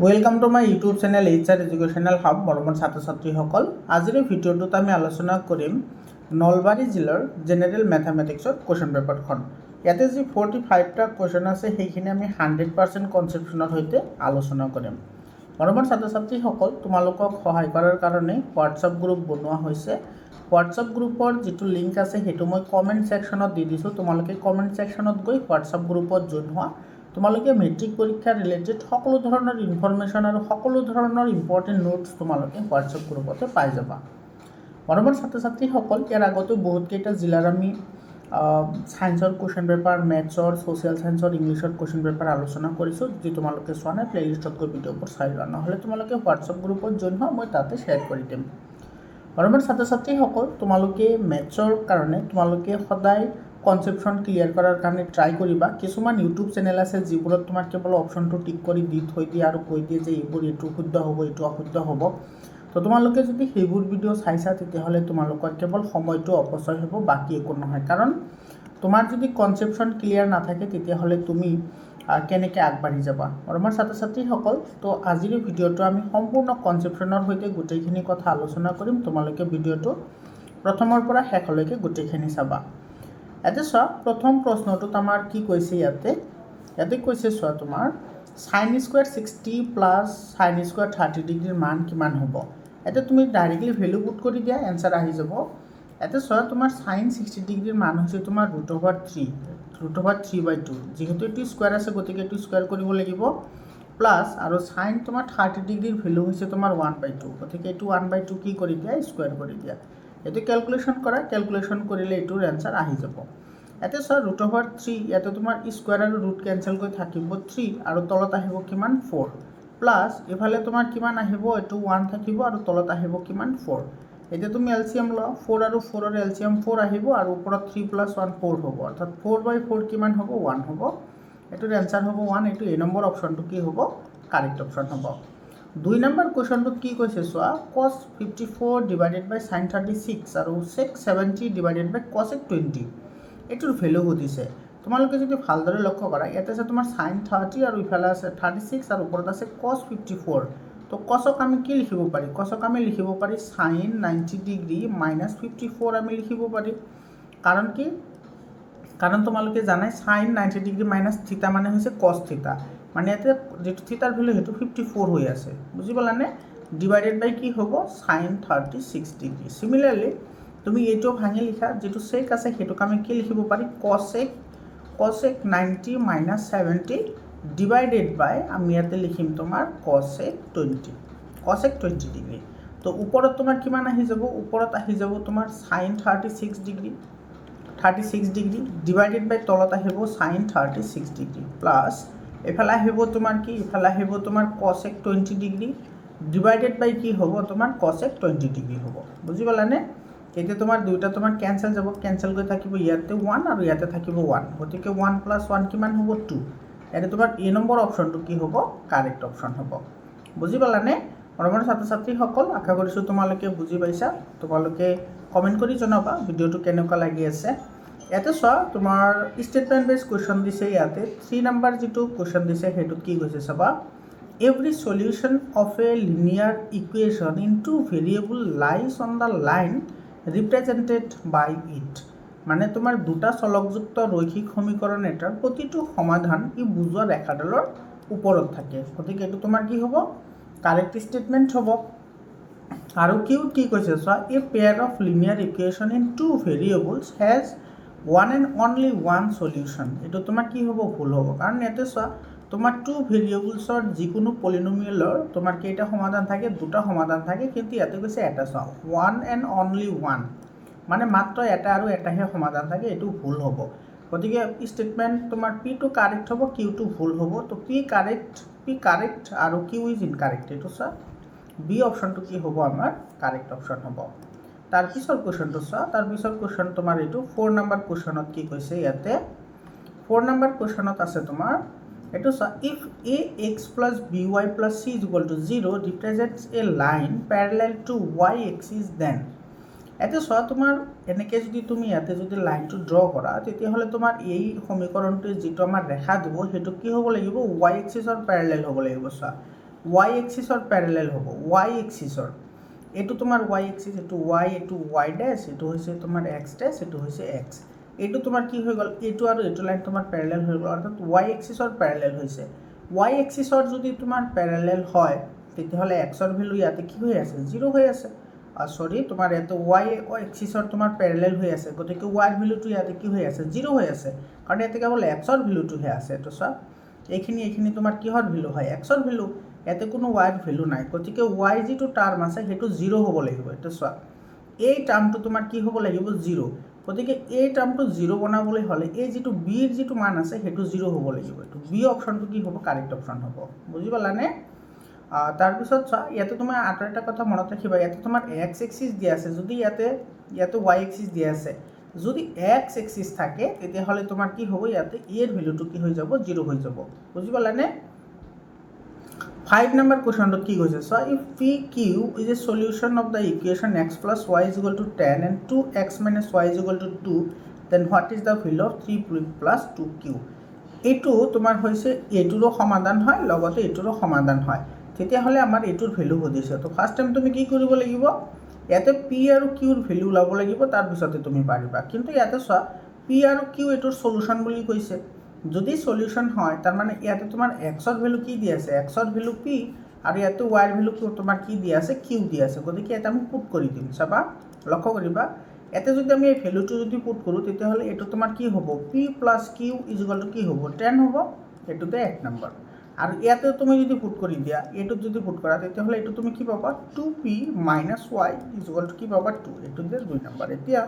Welcome to my YouTube channel HR educational hub মৰমৰ ছাত্ৰ ছাত্ৰীসকল। আজিৰ ভিডিঅ'টোত আমি আলোচনা কৰিম নলবাৰী জিলাৰ জেনেৰেল মেথামেটিক্সৰ কুৱেশ্যন পেপাৰখন। ইয়াতে যি 45টা কুৱেশ্যন আছে সেইখিনি আমি 100% কনচেপ্টনৰ সৈতে আলোচনা কৰিম। মৰমৰ ছাত্ৰ ছাত্ৰীসকল, তোমালোকক সহায় কৰাৰ কাৰণে হোৱাটছআপ গ্ৰুপ বনোৱা হৈছে। হোৱাটছআপ গ্ৰুপৰ যিটো লিংক আছে সেইটো মই কমেণ্ট ছেকশ্যনত দি দিছোঁ। তোমালোকে কমেণ্ট ছেকশ্যনত গৈ হোৱাটছআপ গ্ৰুপত জইন হোৱা। তোমালোকে মেট্ৰিক পৰীক্ষা ৰিলেটেড সকলো ধৰণৰ ইনফৰমেশ্যন আৰু সকলো ধৰণৰ ইম্পৰ্টেণ্ট নোটছ তোমালোকে হোৱাটছআপ গ্ৰুপতে পাই যাবা। মৰমৰ ছাত্ৰ ছাত্ৰীসকল, ইয়াৰ আগতে বহুতকেইটা জিলাৰ আমি ছায়েন্সৰ কুৱেশ্যন পেপাৰ, মেথছৰ, ছ'চিয়েল ছায়েন্সৰ, ইংলিছৰ কুৱেশ্যন পেপাৰ আলোচনা কৰিছোঁ। যদি তোমালোকে চোৱা নাই প্লে'লিষ্টত গৈ ভিডিঅ'বোৰ চাই লোৱা, নহ'লে তোমালোকে হোৱাটছআপ গ্ৰুপত জইন হোৱা, মই তাতে শ্বেয়াৰ কৰি দিম। মৰমৰ ছাত্ৰ ছাত্ৰীসকল, তোমালোকে মেথছৰ কাৰণে তোমালোকে সদায় কনচেপ্টখন ক্লিয়াৰ কৰাৰ কাৰণে ট্ৰাই কৰিবা। কিছুমান ইউটিউব চেনেল আছে যিবোৰত তোমাৰ কেৱল অপশ্যনটো টিক কৰি দি থৈ দিয়ে আৰু কৈ দিয়ে যে এইটো শুদ্ধ হ'ব, এইটো অশুদ্ধ হ'ব। তো তোমালোকে যদি সেইবোৰ ভিডিঅ' চাইছা তেতিয়াহ'লে তোমালোকৰ কেৱল সময়টো অপচয় হ'ব, বাকী একো নহয়। কাৰণ তোমাৰ যদি কনচেপ্টখন ক্লিয়াৰ নাথাকে তেতিয়াহ'লে তুমি কেনেকৈ আগবাঢ়ি যাবা। মৰমৰ ছাত্ৰ ছাত্ৰীসকল, তো আজিৰ ভিডিঅ'টো আমি সম্পূৰ্ণ কনচেপ্টনৰ সৈতে গোটেইখিনি কথা আলোচনা কৰিম। তোমালোকে ভিডিঅ'টো প্ৰথমৰ পৰা শেষলৈকে গোটেইখিনি চাবা। ইয়াতে চোৱা, প্ৰথম প্ৰশ্নটোত আমাৰ কি কৈছে, ইয়াতে কৈছে চোৱা, তোমাৰ sin square 60 plus sin square 30 ডিগ্ৰীৰ মান কিমান হ'ব। ইয়াতে তুমি ডাইৰেক্টলি ভেলু পুট কৰি দিয়া, এনচাৰ আহি যাব। ইয়াতে চোৱা, তোমাৰ sin 60 ডিগ্ৰীৰ মান হৈছে তোমাৰ √3/2। যিহেতু এইটো স্কুৱেৰ আছে গতিকে এইটো স্কুৱেৰ কৰিব লাগিব, প্লাছ আৰু sin তোমাৰ 30 ডিগ্ৰীৰ ভেলু হৈছে তোমাৰ 1/2, গতিকে এইটো 1/2 কি কৰি দিয়া, স্কুৱেৰ কৰি দিয়া। এইটো কেলকুলেশ্যন কৰা, কেলকুলেশ্যন কৰিলে এইটোৰ এনচাৰ আহি যাব। ইয়াতে চোৱা, √3, ইয়াতে তোমাৰ স্কুৱেৰ আৰু ৰুট কেঞ্চেল কৰি থাকিব 3 আৰু তলত আহিব কিমান 4, প্লাছ এইফালে তোমাৰ কিমান আহিব, এইটো 1 থাকিব আৰু তলত আহিব কিমান 4। এতিয়া তুমি এলচিএম লোৱা, 4 আৰু 4ৰ এলচিএম 4 আহিব আৰু ওপৰত 3 + 1 4 হ'ব, অৰ্থাৎ 4/4 কিমান হ'ব, 1 হ'ব। এইটোৰ এনচাৰ হ'ব 1। এইটো এ নম্বৰ অপশ্যনটো কি হ'ব, কাৰেক্ট অপশ্যন হ'ব। 2 নম্বৰ কুৱেশ্যনটোত কি কৈছে চোৱা, cos 54 / sin 36 আৰু sec 70 / cosec 20 এইটোৰ ভেলু সুধিছে। তোমালোকে যদি ভালদৰে লক্ষ্য কৰা, ইয়াতে আছে তোমাৰ sin 30 আৰু ইফালে আছে 36 আৰু ওপৰত আছে cos 54। তো কচক আমি কি লিখিব পাৰি, কচক আমি লিখিব পাৰি sin 90 ডিগ্ৰী - 54 আমি লিখিব পাৰি। কাৰণ কি, কাৰণ তোমালোকে জানাই sin 90 ডিগ্ৰী - থিটা মানে হৈছে cos থিটা, মানে ইয়াতে যিটো থিটাৰ ভেলু সেইটো 54 হৈ আছে, বুজি পালানে। ডিভাইডেড বাই কি হ'ব, sin 36 ডিগ্ৰী। চিমিলাৰলি তুমি এইটো ভাঙি লিখা, যিটো চেক আছে সেইটোক আমি কি লিখিব পাৰি, cosec 90 - 70 ডিভাইডেড বাই আমি ইয়াতে লিখিম তোমাৰ cosec 20 ডিগ্ৰী। তো ওপৰত তোমাৰ কিমান আহি যাব, ওপৰত আহি যাব তোমাৰ sin 36 ডিগ্ৰী ডিভাইডেড বাই তলত আহিব sin 36 ডিগ্ৰী, প্লাছ এইফালে আহিব তোমাৰ কি, ইফালে আহিব তোমাৰ cosec 20 ডিগ্ৰী ডিভাইডেড বাই কি হ'ব, তোমাৰ cosec 20 ডিগ্ৰী হ'ব, বুজি পালানে। এতিয়া তোমাৰ দুইটা তোমাৰ কেঞ্চেল যাব, কেঞ্চেল কৰি থাকিব ইয়াতে 1 আৰু ইয়াতে থাকিব 1, গতিকে 1 + 1 কিমান হ'ব, 2। ইয়াতে তোমাৰ এ নম্বৰ অপশ্যনটো কি হ'ব, কাৰেক্ট অপশ্যন হ'ব, বুজি পালানে। মৰমৰ ছাত্ৰ ছাত্ৰীসকল, আশা কৰিছোঁ তোমালোকে বুজি পাইছা। তোমালোকে কমেণ্ট কৰি জনাবা ভিডিঅ'টো কেনেকুৱা লাগি আছে। ইয়াতে চোৱা, তোমাৰ ষ্টেটমেণ্ট বেছ কুৱেশ্যন দিছে। ইয়াতে 3 নম্বৰ যিটো কুৱেশ্যন দিছে সেইটোত কি কৈছে চাবা, every solution of a linear equation in 2 variables lies on the line represented by it। মানে তোমাৰ দুটা চলকযুক্ত ৰৈখিক সমীকৰণ এটাৰ প্ৰতিটো সমাধান ই বুজোৱা ৰেখাডালৰ ওপৰত থাকে, গতিকে এইটো তোমাৰ কি হ'ব, কাৰেক্ট ষ্টেটমেণ্ট হ'ব। আৰু কি কৈছে চোৱা, a pair of linear equation in 2 variables has one and only one solution। এইটো তোমাৰ কি হ'ব, ভুল হ'ব। কাৰণ ইয়াতে চোৱা, তোমাৰ 2 ভেৰিয়েবলছৰ যিকোনো পলিনমিয়েলৰ তোমাৰ কেইটা সমাধান থাকে, দুটা সমাধান থাকে, কিন্তু ইয়াতে কৈছে এটা। চোৱা, 1 and only one, মানে মাত্ৰ এটা আৰু এটাহে সমাধান থাকে, এইটো ভুল হ'ব। গতিকে ষ্টেটমেণ্ট তোমাৰ পিটো কাৰেক্ট হ'ব, কিউটো ভুল হ'ব। তো পি কাৰেক্ট আৰু কিউ ইজ ইনকাৰেক্ট। এইটো চোৱা, বি অপশ্যনটো কি হ'ব, আমাৰ কাৰেক্ট অপশ্যন হ'ব। তাৰপিছৰ কুৱেশ্যনটো চোৱা, তাৰপিছৰ কুৱেশ্যন তোমাৰ এইটো 4 নম্বৰ কুৱেশ্যনত কি কৈছে, ইয়াতে 4 নম্বৰ কুৱেশ্যনত আছে তোমাৰ এইটো চোৱা, if ax + by + c = 0 represents a line parallel to y axis then। ইয়াতে চোৱা, তোমাৰ এনেকৈ যদি তুমি ইয়াতে যদি লাইনটো ড্ৰ কৰা, তেতিয়াহ'লে তোমাৰ এই সমীকৰণটোৱে যিটো আমাৰ ৰেখা দিব সেইটো কি হ'ব লাগিব, y এক্সিছৰ পেৰেলেল হ'ব লাগিব। চোৱা, ওয়াই এক্সিছৰ প্যাৰেলেল হ'ব ওয়াই এক্সিছৰ এইটো তোমাৰ ওয়াই এক্সিছ এইটো ওয়াই ড্যাশ এইটো হৈছে তোমাৰ এক্স ড্যাশ এইটো হৈছে এক্স এইটো তোমাৰ কি হৈ গ'ল এইটো আৰু এইটো লাইন তোমাৰ প্যাৰেলেল হৈ গ'ল অৰ্থাৎ ওয়াই এক্সিছৰ প্যাৰেলেল হৈছে ওয়াই এক্সিছৰ যদি তোমাৰ প্যাৰেলেল হয় তেতিয়াহ'লে এক্সৰ ভ্যালু ইয়াতে কি হৈ আছে 0 হৈ আছে সৰি তোমাৰ এত ওয়াই এক্সিছৰ তোমাৰ প্যাৰেলেল হৈ আছে গতিকে ওয়াইৰ ভ্যালুটো ইয়াতে কি হৈ আছে 0 হৈ আছে কাৰণ ইয়াতে কেৱল এক্সৰ ভ্যালুটোহে আছে এইটো চোৱা এইখিনি তোমাৰ কিহৰ ভ্যালু হয় এক্সৰ ভ্যালু ইয়াতে কোনো ওয়াইৰ ভ্যালু নাই গতিকে ওয়াই যিটো টাৰ্ম আছে সেইটো 0 হ'ব লাগিব এইটো চোৱা এই টাৰ্মটো তোমাৰ কি হ'ব লাগিব 0 গতিকে এই টাৰ্মটো 0 বনাবলৈ হ'লে এই যিটো বিৰ যিটো মান আছে সেইটো 0 হ'ব লাগিব এইটো বি অপশনটো কি হ'ব কাৰেক্ট অপশন হ'ব বুজি পালানে তাৰপিছত চোৱা ইয়াতে তোমাৰ আটাৰ এটা কথা মনত ৰাখিবা ইয়াতে তোমাৰ এক্স এক্সিছ দিয়া আছে যদি ইয়াতে ওয়াই এক্সিছ দিয়া আছে যদি এক্স এক্সিছ থাকে তেতিয়াহ'লে তোমাৰ কি হ'ব ইয়াতে এৰ ভ্যালুটো কি হৈ যাব 0 হৈ যাব বুজি পালানে 5 number question কি কৈছে so if pq is a solution of the equation x plus y is equal to 10 and 2x minus y is equal to 2 then what is the value of 3p plus 2q এইটো তোমাৰ হৈছে এইটোৰো সমাধান হয় লগতে এইটোৰো সমাধান হয় তেতিয়াহ'লে আমাৰ এইটোৰ ভ্যালু সুধিছে তো ফাৰ্স্ট টাইম তুমি কি কৰিব লাগিব ইয়াতে p আৰু q ৰ ভ্যালু ওলাব লাগিব তাৰ পিছতে তুমি পাৰিবা কিন্তু ইয়াতে চোৱা p আৰু q এইটোৰ সলিউশন বুলি কৈছে যদি সলিউশন হয় তার মানে ইয়াতে তোমার x এর ভ্যালু কি দি আছে x এর ভ্যালু p আর ইয়াতে y এর ভ্যালু তোমার কি দি আছে q দি আছে গতিকে এটা আমি পুট কৰি দিম চাবা লক্ষ্য কৰিবা এতে যদি আমি এই ভ্যালুটো যদি পুট কৰো তেতিয়া হলে এটো তোমার কি হ'ব p + q = কি হ'ব 10 হ'ব এটোতে 1 নম্বৰ আৰ ইয়াতে তুমি যদি পুট কৰি দিয়া এটো যদি পুট কৰা তেতিয়া হলে এটো তুমি কি পাবা 2p - y = কি পাবা 2 এটোতে 2 নম্বৰ এতিয়া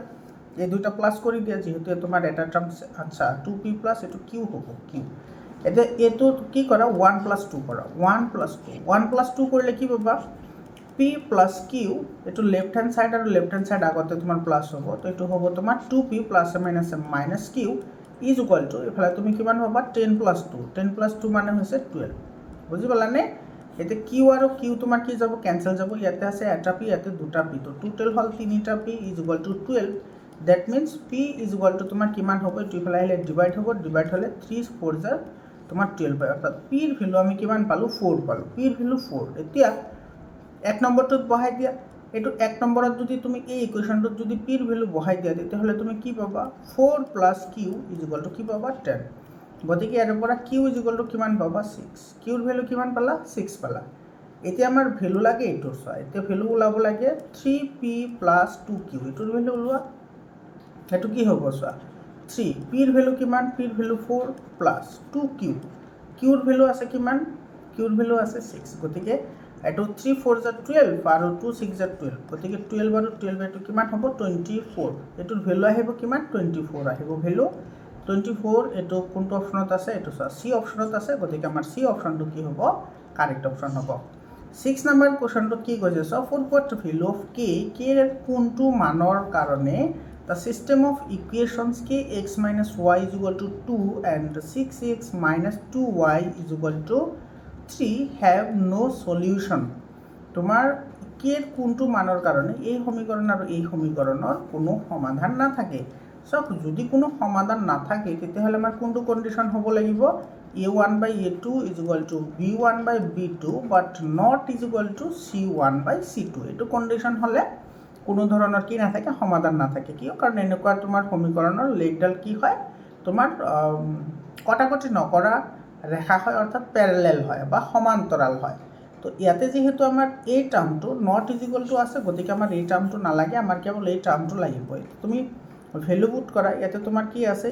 এই দুইটা প্লাস কৰি দিয়া যেহেতু তোমার এটা টার্ম আচ্ছা 2p প্লাস এটো q হ'ব q এতে এটো কি করা 1 + 2 করা 1 + 2 করলে কি পাবা p + q এটো লেফট হ্যান্ড সাইড আর লেফট হ্যান্ড সাইড আগতে তোমার প্লাস হ'ব তো এটো হ'ব তোমার 2p + q = এফালে তুমি কিমান পাবা 10 + 2 10 + 2 মানে হৈছে 12 বুজি পালানে এতে q আৰু q তোমাৰ কি যাব ক্যান্সেল যাব ইয়াতে আছে এটা p ইয়াতে দুটা p তো টোটাল হল 3টা p = 12 that means p = তোমার কিমান হবে দুই ফালে আহিলে ডিভাইড হ'ব ডিভাইড হলে 3 4 যা তোমার 12 পায় অর্থাৎ p এর ভ্যালু আমি কিমান পালো 4 পালো p এর ভ্যালু 4 এতিয়া এক নম্বরটো বহাই দিয়া এটো এক নম্বৰত যদি তুমি এই ইকুয়েশনটো যদি p এর ভ্যালু বহাই দিয়া তেতিয়াহলে তুমি কি পাবা 4 + q = কি পাবা 10 গতিকে এর পৰা q = কিমান পাবা 6 q এৰ ভ্যালু কিমান পালা 6 পালা এতিয়া আমাৰ ভ্যালু লাগে এটোৰ চোৱা এতিয়া ভ্যালু ওলাব লাগে 3p + 2q এটোৰ ভ্যালু ওলোৱা এটো কি হ'ব চোৱা 3 p এর ভ্যালু কিমান p এর ভ্যালু 4 প্লাস 2q q এর ভ্যালু আছে কিমান q এর ভ্যালু আছে 6 গতিকে এটো 3 4 যা 12 আৰু 2 6 যা 12 গতিকে 12 আৰু 12 এটো কিমান হ'ব 24 এটোৰ ভ্যালু আহিব কিমান 24 আহিব ভ্যালু 24 এটো কোনটো অপশনত আছে এটো চি অপশনত আছে গতিকে আমাৰ সি অপশনটো কি হ'ব কাৰেক্ট অপশন হ'ব 6 নম্বৰ কোশ্চনটো কি কৈছে so for what value of k এৰ কোনটো মানৰ কাৰণে the system of equations kx minus y is equal to 2 and 6x minus 2y is equal to 3 have no solution তোমার k এর কোনটো মানৰ কাৰণে এই সমীকৰণ আৰু এই সমীকৰণৰ কোনো সমাধান না থাকে সব যদি কোনো সমাধান না থাকে তেতিয়াহলে আমাৰ কোনটো কন্ডিশন হ'ব লাগিব a1/a2 is equal to b1/b2 but not is equal to c1/c2 এটো কন্ডিশন হলে কোনো ধৰণৰ কি না থাকে সমাধান না থাকে কিয় কাৰণ এনেকুৱা তোমাৰ সমীকৰণৰ লেগডাল কি হয় তোমাৰ কটাকটি নকৰা ৰেখা হয় অৰ্থাৎ প্যাৰেলেল হয় বা সমান্তৰাল হয় তো ইয়াতে যেহেতু আমাৰ এই টাৰ্মটো নট ইজ ইকুয়াল টু আছে গতিকে আমাৰ এই টাৰ্মটো নালাগে আমাৰ কেৱল এই টাৰ্মটো লাগিব তুমি ভ্যালু পুট কৰা ইয়াতে তোমাৰ কি আছে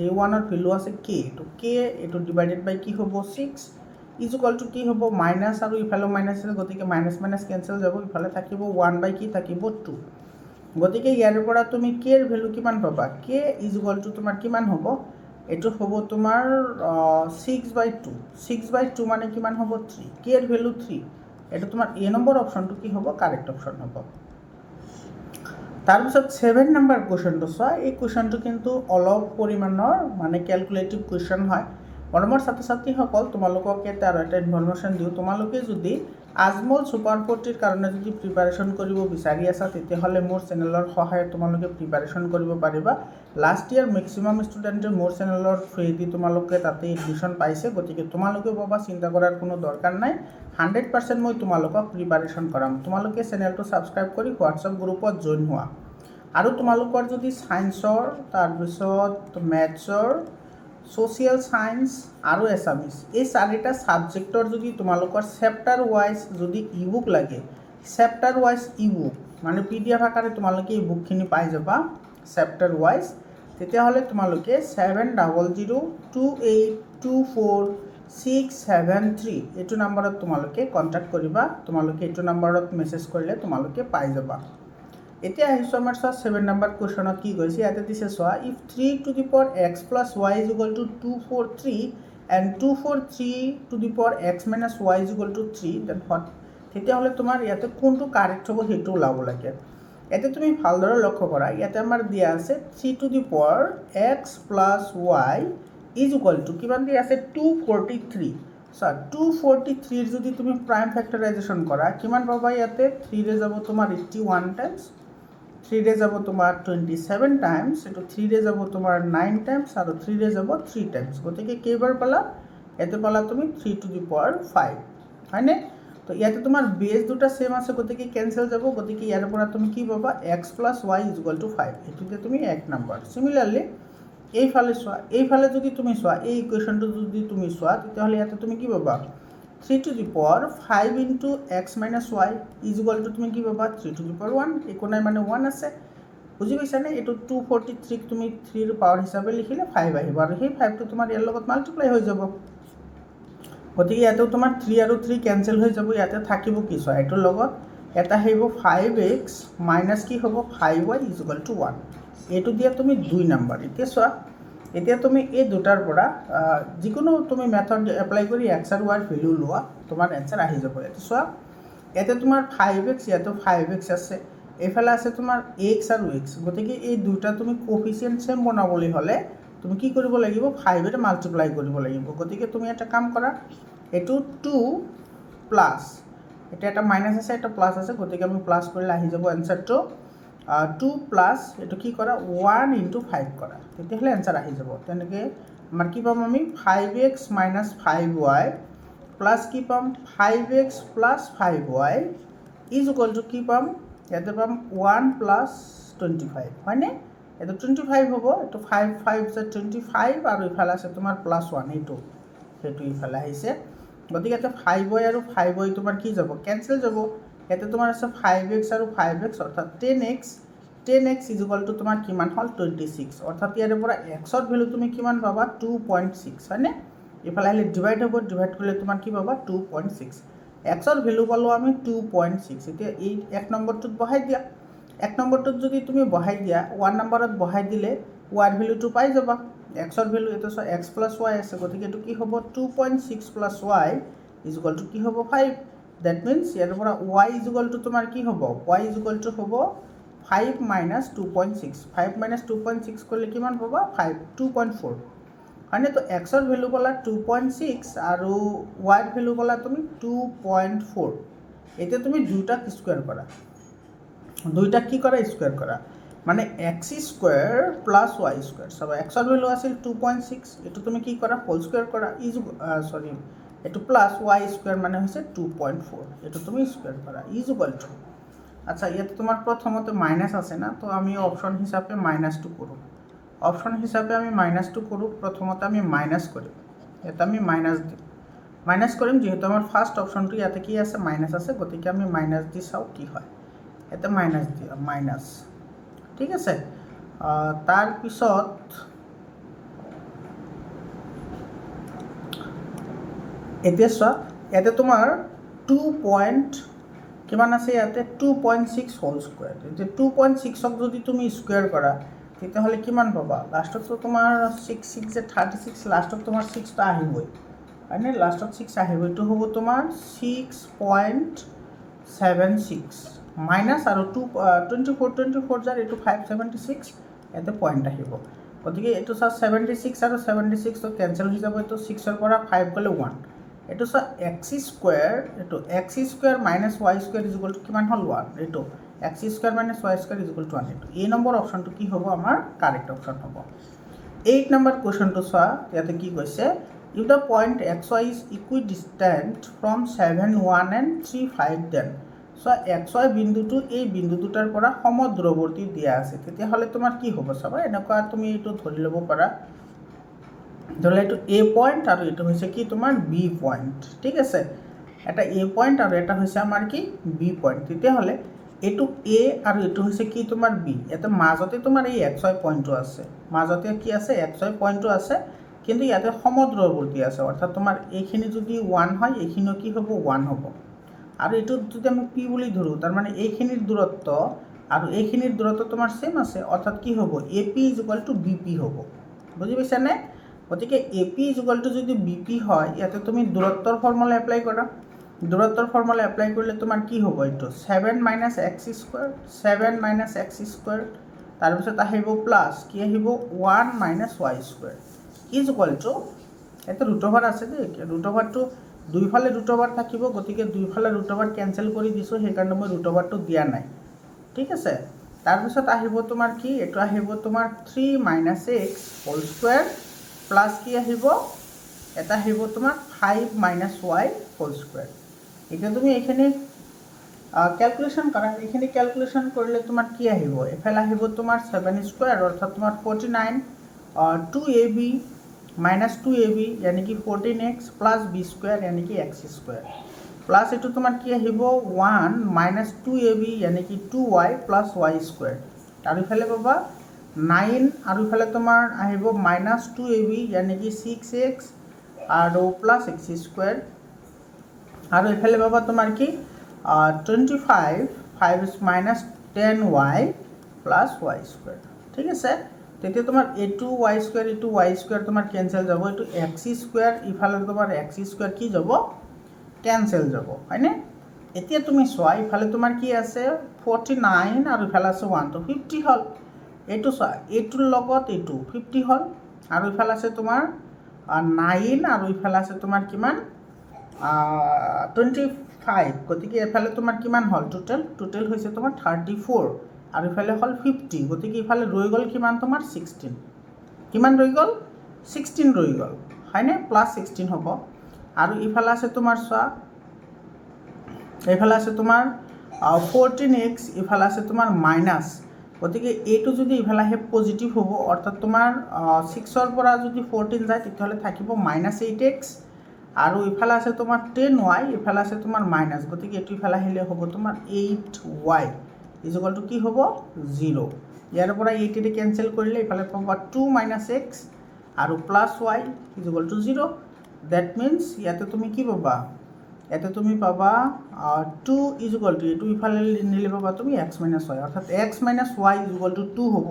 a1 ৰ ভ্যালু আছে k তো k এটো ডিভাইডেড বাই কি হ'ব 6 is equal to কি হ'ব মাইনাস আৰু ইফালে মাইনাস আছে গতিকে মাইনাস মাইনাস ক্যান্সেল যাব ইফালে থাকিব 1 বাই কি থাকিব 2 গতিকে ইয়াৰ পৰা তুমি k এৰ ভ্যালু কিমান পাবা k is equal to তোমাৰ কিমান হ'ব এটো হ'ব তোমাৰ 6/2 6/2 মানে কিমান হ'ব 3 k এর ভ্যালু 3 এটা তোমাৰ a নম্বৰ অপশনটো কি হ'ব কাৰেক্ট অপশন হ'ব তাৰপিছত 7 নম্বৰ কোশ্চনটো চোৱা এই কোশ্চনটো কিন্তু অলপ পৰিমাণৰ মানে ক্যালকুলেটিভ কোশ্চন হয় মৰমৰ ছাত্ৰ ছাত্ৰীসকল তোমালোকক এটা ইনফৰমেশন দিও তোমালোকে যদি আজমল সুপাৰ 40ৰ কাৰণে যদি প্ৰিপাৰেশ্যন কৰিব বিচাৰি আছা তেতিয়াহ'লে মোৰ চেনেলৰ সহায়ত তোমালোকে প্ৰিপাৰেশ্যন কৰিব পাৰিবা। লাষ্ট ইয়াৰ মেক্সিমাম ষ্টুডেণ্টে মোৰ চেনেলৰ থ্ৰুৱেদি তোমালোকে তাতে এডমিশ্যন পাইছে, গতিকে তোমালোকে পাবা, চিন্তা কৰাৰ কোনো দৰকাৰ নাই। 100% মই তোমালোকক প্ৰিপাৰেশ্যন কৰাম। তোমালোকে চেনেলটো ছাবস্ক্ৰাইব কৰি হোৱাটছআপ গ্ৰুপত জইন হোৱা। আৰু তোমালোকৰ যদি ছায়েন্সৰ, তাৰপিছত মেথছৰ, ছ'চিয়েল ছায়েন্স আৰু এছামিছ এই 4টা ছাবজেক্টৰ যদি তোমালোকৰ চেপ্টাৰ ৱাইজ যদি ই বুক লাগে, চেপ্টাৰ ৱাইজ ই বুক মানে PDF আকাৰে তোমালোকে ই বুকখিনি পাই যাবা চেপ্টাৰ ৱাইজ, তেতিয়াহ'লে তোমালোকে 7002824673 এইটো নাম্বাৰত তোমালোকে কণ্টেক্ট কৰিবা। তোমালোকে এইটো নাম্বাৰত মেছেজ কৰিলে তোমালোকে পাই যাবা। এতিয়া আহিছোঁ আমাৰ 7 নম্বৰ কুৱেশ্যনত কি কৈছে, ইয়াতে দিছে চোৱা, if 3 to the power x plus y is equal to 243 and 243 to the power x minus y is equal to 3, then what? তেতিয়াহ'লে তোমাৰ ইয়াতে কোনটো কাৰেক্ট হ'ব সেইটো ওলাব লাগে। ইয়াতে তুমি ভালদৰে লক্ষ্য কৰা, ইয়াতে আমাৰ দিয়া আছে 3 to the power x plus y is equal to কিমান দিয়া আছে 243। চোৱা 243 যদি তুমি প্ৰাইম ফেক্টৰাইজেশ্যন কৰা কিমান পাবা, ইয়াতে 3 যাব তোমাৰ 81 টাইমছ, 3 যাব তোমাৰ 27 টাইমছ, এইটো 3 যাব তোমাৰ 9 টাইমছ আৰু 3 যাব 3 টাইমছ, গতিকে কেইবাৰ পালা, ইয়াতে পালা তুমি 3 to the power 5, হয়নে? তো ইয়াতে তোমাৰ বেছ দুটা সেম আছে, গতিকে কেনচেল যাব, গতিকে ইয়াৰ পৰা তুমি কি পাবা x plus y is equal to 5, এইটোতে তুমি 1 নম্বৰ। সিমিলাৰলি এইফালে চোৱা, এইফালে যদি তুমি চোৱা, এই ইকুৱেশ্যনটো যদি তুমি চোৱা তেতিয়াহ'লে ইয়াতে তুমি কি পাবা 3 to the power 5 into x minus y is equal to তুমি কি পাবা 3 to the power 1, একো নাই মানে 1 আছে, বুজি পাইছানে? এইটো 243 তুমি 3ৰ পাৱাৰ হিচাপে লিখিলে 5 আহিব আৰু সেই 5টো তোমাৰ ইয়াৰ লগত মাল্টিপ্লাই হৈ যাব, গতিকে ইয়াতেও তোমাৰ 3 আৰু 3 কেনচেল হৈ যাব, ইয়াতে থাকিব কি চোৱা, এইটোৰ লগত এটা আহিব 5x মাইনাছ কি হ'ব 5y is equal to 1, এইটো দিয়া তুমি 2 নম্বৰ। এতিয়া চোৱা, এতিয়া তুমি এই দুটাৰ পৰা যিকোনো তুমি মেথড এপ্লাই কৰি x আৰু y ভেলু লোৱা, তোমাৰ এনচাৰ আহি যাব। এতিয়া চোৱা, ইয়াতে তোমাৰ 5x, ইয়াতে 5x আছে, এইফালে আছে তোমাৰ x আৰু x, গতিকে এই দুটা তুমি কোফিচিয়েণ্ট চেম বনাবলৈ হ'লে তুমি কি কৰিব লাগিব 5ৰে মাল্টিপ্লাই কৰিব লাগিব, গতিকে তুমি এটা কাম কৰা, এইটো 2 প্লাছ, এটা এটা মাইনাছ আছে এটা প্লাছ আছে, গতিকে আমি প্লাছ কৰিলে আহি যাব এনচাৰটো 2 প্লাছ এইটো কি কৰা 1 into 5 কৰা, তেতিয়াহ'লে এনচাৰ আহি যাব। তেনেকৈ আমাৰ কি পাম আমি 5x minus 5y প্লাছ কি পাম 5x plus 5y is equal to কি পাম, ইয়াতে পাম 1 plus 25, হয়নে? এইটো 25 হ'ব, এইটো 5 5 25 আৰু ইফালে আছে তোমাৰ +1, এইটো সেইটো ইফালে আহিছে, গতিকে ইয়াতে 5y আৰু 5y তোমাৰ কি যাব কেনচেল যাব, ইয়াতে তোমাৰ আছে 5x আৰু 5x অৰ্থাৎ 10x is equal to তোমাৰ কিমান হ'ল 26, অৰ্থাৎ ইয়াৰে পৰা xৰ ভেলু তুমি কিমান পাবা 2.6, হয়নে? ইফালে আহিলে ডিভাইড হ'ব, ডিভাইড কৰিলে তোমাৰ কি পাবা 2.6, xৰ ভেলু পালোঁ আমি 2.6। এতিয়া এই 1 নম্বৰটোত বহাই দিয়া, 1 নম্বৰটোত যদি তুমি বহাই দিয়া 1 নম্বৰত বহাই দিলে y ভেলুটো পাই যাবা, xৰ ভেলু এইটো চোৱা x plus y আছে, গতিকে এইটো কি হ'ব 2.6 plus y is equal to কি হ'ব 5, দ্যাট মিনছ ইয়াৰ পৰা y is equal to তোমাৰ কি হ'ব y is equal to হ'ব 5 minus 2.6, 5 minus 2.6 কৰিলে কিমান পাবা 5 2.4, হয়নে? তো xৰ ভেলু পালা 2.6 আৰু yৰ ভেলু পালা তুমি 2.4। এতিয়া তুমি দুইটাক স্কুৱেৰ কৰা, দুইটাক কি কৰা স্কুৱেৰ কৰা, মানে x square plus y square, চাব xৰ ভেলু আছিল 2.6, এইটো তুমি কি কৰা হোল স্কুৱেৰ কৰা, এইটো প্লাছ y স্কুৱেৰ মানে হৈছে 2.4, এইটো তুমি স্কুৱেৰ কৰা ইজ ইকুৱেল টু, আচ্ছা ইয়াতে তোমাৰ প্ৰথমতে মাইনাছ আছে না, তো আমি অপশ্যন হিচাপে মাইনাছটো কৰোঁ, অপশ্যন হিচাপে আমি মাইনাছটো কৰোঁ, প্ৰথমতে আমি মাইনাছ কৰিম, ইয়াতে আমি মাইনাছ দিম, মাইনাছ কৰিম, যিহেতু আমাৰ ফাৰ্ষ্ট অপশ্যনটো ইয়াতে কি আছে মাইনাছ আছে, গতিকে আমি মাইনাছ দি চাওঁ কি হয়, ইয়াতে মাইনাছ দিয়া মাইনাছ, ঠিক আছে। তাৰপিছত এতিয়া চোৱা, ইয়াতে তোমাৰ 2 কিমান আছে, ইয়াতে 2.6 হোল স্কুৱেৰ, এতিয়া 2.6ক যদি তুমি স্কুৱেৰ কৰা তেতিয়াহ'লে কিমান পাবা, লাষ্টততো তোমাৰ 6 6 যে 36, লাষ্টত তোমাৰ 6টা আহিবই, হয়নে? লাষ্টত 6 আহিব, এইটো হ'ব তোমাৰ 6.76 মাইনাছ আৰু 24 যাৰ এইটো 576, ইয়াতে পইণ্ট আহিব, গতিকে এইটো চোৱা 76 আৰু 76 তো কেনচেল হৈ যাব, এইটো 6ৰ পৰা 5 গ'লে 1, এইটো চোৱা এক্স স্কুৱেৰ এইটো x square minus Y square is equal to কিমান হ'ল 1 এইটো x square minus Y square is equal two 1 এইটো এই নম্বৰ অপশ্যনটো কি হ'ব আমাৰ কাৰেক্ট অপশ্যন হ'ব 8 নম্বৰ কুৱেশ্যনটো চোৱা ইয়াতে কি কৈছে if the point X Y is equidistant from 7 1 and 3 5 then চোৱা এক্স ৱাই বিন্দুটো এই বিন্দু দুটাৰ পৰা সমদূৰৱৰ্তী দিয়া আছে তেতিয়াহ'লে তোমাৰ কি হ'ব চাবা এনেকুৱা তুমি এইটো ধৰি ল'ব পাৰা ধৰি লওক এইটো এ পইণ্ট আৰু এইটো হৈছে কি তোমাৰ বি পইণ্ট ঠিক আছে এটা এ পইণ্ট আৰু এটা হৈছে আমাৰ কি বি পইণ্ট তেতিয়াহ'লে এইটো এ আৰু এইটো হৈছে কি তোমাৰ বি ইয়াতে মাজতে তোমাৰ এই এক্স ৱাই পইণ্টটো আছে মাজতে কি আছে এক্স ৱাই পইণ্টটো আছে কিন্তু ইয়াতে সমদূৰৱৰ্তী আছে অৰ্থাৎ তোমাৰ এইখিনি যদি 1 হয় এইখিনিও কি হ'ব 1 হ'ব আৰু এইটো যদি আমি পি বুলি ধৰোঁ তাৰমানে এইখিনিৰ দূৰত্ব আৰু এইখিনিৰ দূৰত্ব তোমাৰ ছেম আছে অৰ্থাৎ কি হ'ব A P is equal to B P হ'ব বুজি পাইছানে গতিকে A P is equal to যদি বি পি হয় ইয়াতে তুমি দূৰত্বৰ ফৰ্মুলা এপ্লাই কৰা দূৰত্বৰ ফৰ্মুলা এপ্লাই কৰিলে তোমাৰ কি হ'ব এইটো 7 minus x square 7 minus x square তাৰপিছত আহিব প্লাছ কি আহিব 1 minus Y square is equal two ইয়াতে ৰুট অভাৰ আছে দেই ৰুট অভাৰটো দুইফালে ৰুট অভাৰ থাকিব গতিকে দুইফালে ৰুট অভাৰ কেঞ্চেল কৰি দিছোঁ সেইকাৰণে মই ৰুট অভাৰটো দিয়া নাই ঠিক আছে তাৰপিছত আহিব তোমাৰ কি এইটো আহিব তোমাৰ 3 minus x whole square plus কি আহিব এটা আহিব তোমাৰ 5 মাইনাছ ৱাই হোল স্কুৱেৰ এতিয়া তুমি এইখিনি ক্যালকুলেশন কৰা এইখিনি ক্যালকুলেশন কৰিলে তোমাৰ কি আহিব এফালে আহিব তোমাৰ 7 স্কয়াৰ অৰ্থাৎ তোমাৰ 49 2ab minus 2ab यानी कि 14x plus b square यानी कि x square प्लस एटू तुम्हार की আহিব 1 minus 2ab यानी कि 2y plus y square और इफाले पाबा 9 और इफाले तुम्हार আহিব minus 2ab यानी कि 6x और plus x square और इफाले पाबा तुम्हार की 25 5 minus 10y plus y square ठीक है তেতিয়া তোমাৰ a2 y square a2 y square তোমাৰ ক্যান্সেল যাব এটো x স্কয়াৰ ইফালে তোমাৰ x স্কয়াৰ কি যাব ক্যান্সেল যাব হয়নে এতিয়া তুমি চোৱা ইফালে তোমাৰ কি আছে 49 আৰু ইফালে আছে 1 তো 50 হল এটো চোৱা এটোৰ লগত এটো 50 হল আৰু ইফালে আছে তোমাৰ 9 আৰু ইফালে আছে তোমাৰ কিমান 25 গতিকে ইফালে তোমাৰ কিমান হল টোটাল হৈছে তোমাৰ 34 और इफाले हल 50 गति के इफाले रही गल किमान तुम्हार 16 किमान रही गल 16 रही गल है ना प्लस 16 हम और इफाले आछे तुम्हार चुआ इफाले आछे तुम्हार 14x इफाले आछे तुम्हार माइनास गति के एटू जदि इफाले आहे पजिटिव हम अर्थात तुम्हार 6 পৰা जदि 14 যায় তেতিয়াহলে থাকিব -8x और इफाले आछे तुम्हार 10y इफाले आछे तुम्हार माइनास गति के एटू इफाले आहिले हम तुम्हार 8y इज इक्वल टू की हम 0 यार পৰা 8 कैंसिल কৰিলে ইফালে পাবা 2 - x আৰু plus y is equal to 0 that means ইয়াতে তুমি কি পাবা ইয়াতে তুমি পাবা 2 ইজ ইকুয়াল টু এটু ইফালে নিলে পাবা তুমি x - y অর্থাৎ x - y is equal two 2 হ'ব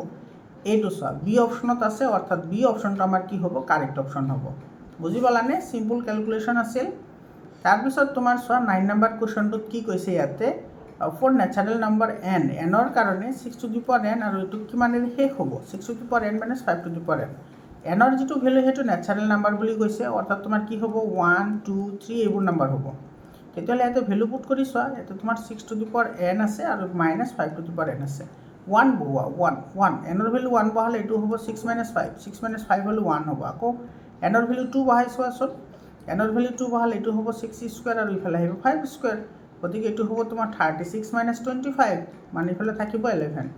এইটো চোৱা বি অপশনত আছে অৰ্থাৎ বি অপশনটো আমাৰ কি হ'ব কাৰেক্ট অপশন হ'ব বুজি পালানে সিম্পল ক্যালকুলেশন আছিল তাৰ পিছত তোমাৰ চোৱা 9 নম্বৰ কোৱেশ্চনটোত কি কৈছে ইয়াতে for natural number n or कारण 6 to the power n और ये किमान शेष हम 6 to the power n minus 5 to the power n और जी भैल्यू है नेचारेल नम्बर कैसे अर्थात तुम कि हम 1 2 3 ये नम्बर हम तेल भैल्यू पुट कर चुआ इतना तुम 6 to the power n आसे और minus 5 to the power n आसे 1 बहुआ 1 एनर भैल्यू 1 बहाले ये हम 6 - 5 6 - 5 हल 1 हम आको एनर भैल्यू 2 बहाई चुआचोन एनर भैल्यू 2 बहाले ये हम 6 स्क्वायर और इफाले 5 स्क्वायर गति के ये हम तुम 36 - 25 मान इफाले 11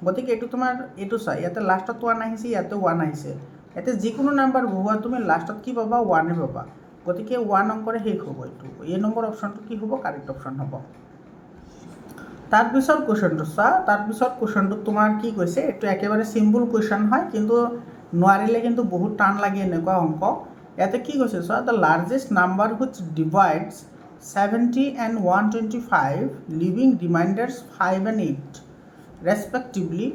गति के तुमार ये चा इते लास्टत 1 आहिছে इते 1 आहिছে इते जिकोनो नम्बर बहुआ तुम लास्टत कि पाबा 1 पाबा गति के 1 अंकरे शेष हम ये नम्बर अपशन कि हम कारेक्ट अपशन हम तार पिछर क्वेश्चन चा तार पिछर क्वेश्चन तुमार कि कैसे ये एकेबारे सिम्पल क्वेश्चन है किन्तु नारिले किन्तु बहुत टान लगे एनेकुवा अंक इते कि कैसे चा the largest number which divides 70 and 125 leaving remainders 5 and 8 respectively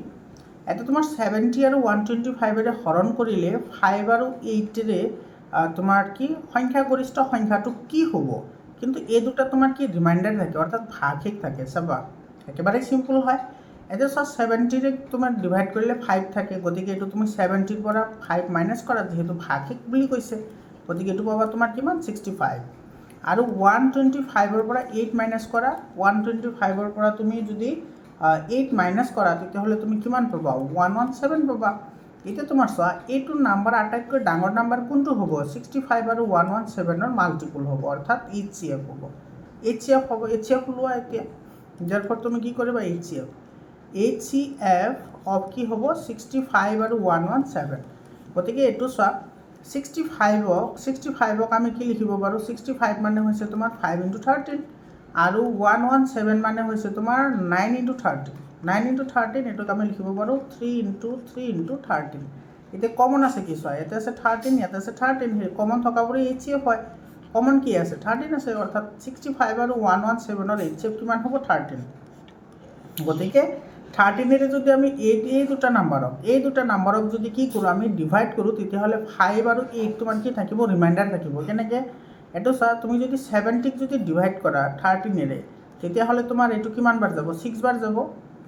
एट तुम 70 और 125 हरण कर 5 और 8 तुम्हार कि संख्यागरिष्ठ संख्या कि हम किन्तु ये दुटा तुम्हार कि रिमाइंडार थे अर्थात भागिक थे चाबा एकेबारे सिम्पल है ये सब 70 तुम डिवाइड कर 5 थे गति के तुम 70 5 माइनास करा जीतु भागिक कैसे गति के पाबा तुम्हार कि 65 আৰু 125ৰ পৰা 8 মাইনাছ কৰা 125ৰ পৰা তুমি যদি 8 মাইনাছ কৰা তেতিয়াহ'লে তুমি কিমান পাবা 117 পাবা। এতিয়া তোমাৰ চোৱা এইটো নাম্বাৰ আটাইতকৈ ডাঙৰ নাম্বাৰ কোনটো হ'ব 65 আৰু 117ৰ মাল্টিপুল হ'ব অৰ্থাৎ HCF হ'ব। HCF হ'ব HCF লোৱা এতিয়া যাৰ ফলত তুমি কি কৰিবা HCF অফ কি হ'ব 65 আৰু 117। গতিকে এইটো চোৱা 65ক আমি কি লিখিব পাৰোঁ 65 মানে হৈছে তোমাৰ 5 × 13 আৰু 117 মানে হৈছে তোমাৰ 9 × 13 9 × 13 এইটোক আমি লিখিব পাৰোঁ 3 × 3 × 13। এতিয়া কমন আছে কি চোৱা ইয়াতে আছে 13 ইয়াতে আছে 13 সেই কমন থকাবোৰে HCF হয়। কমন কি আছে 13 আছে অৰ্থাৎ 65 আৰু 117ৰ HCF কিমান হ'ব 13। গতিকে 13ৰে যদি আমি এই দুটা নাম্বাৰক যদি কি কৰোঁ আমি ডিভাইড কৰোঁ তেতিয়াহ'লে 5 আৰু 8 তোমাৰ কি থাকিব ৰিমাইণ্ডাৰ থাকিব। কেনেকৈ এইটো চোৱা তুমি যদি 70ক যদি ডিভাইড কৰা 13ৰে তেতিয়াহ'লে তোমাৰ এইটো কিমান বাৰ যাব 6 বাৰ যাব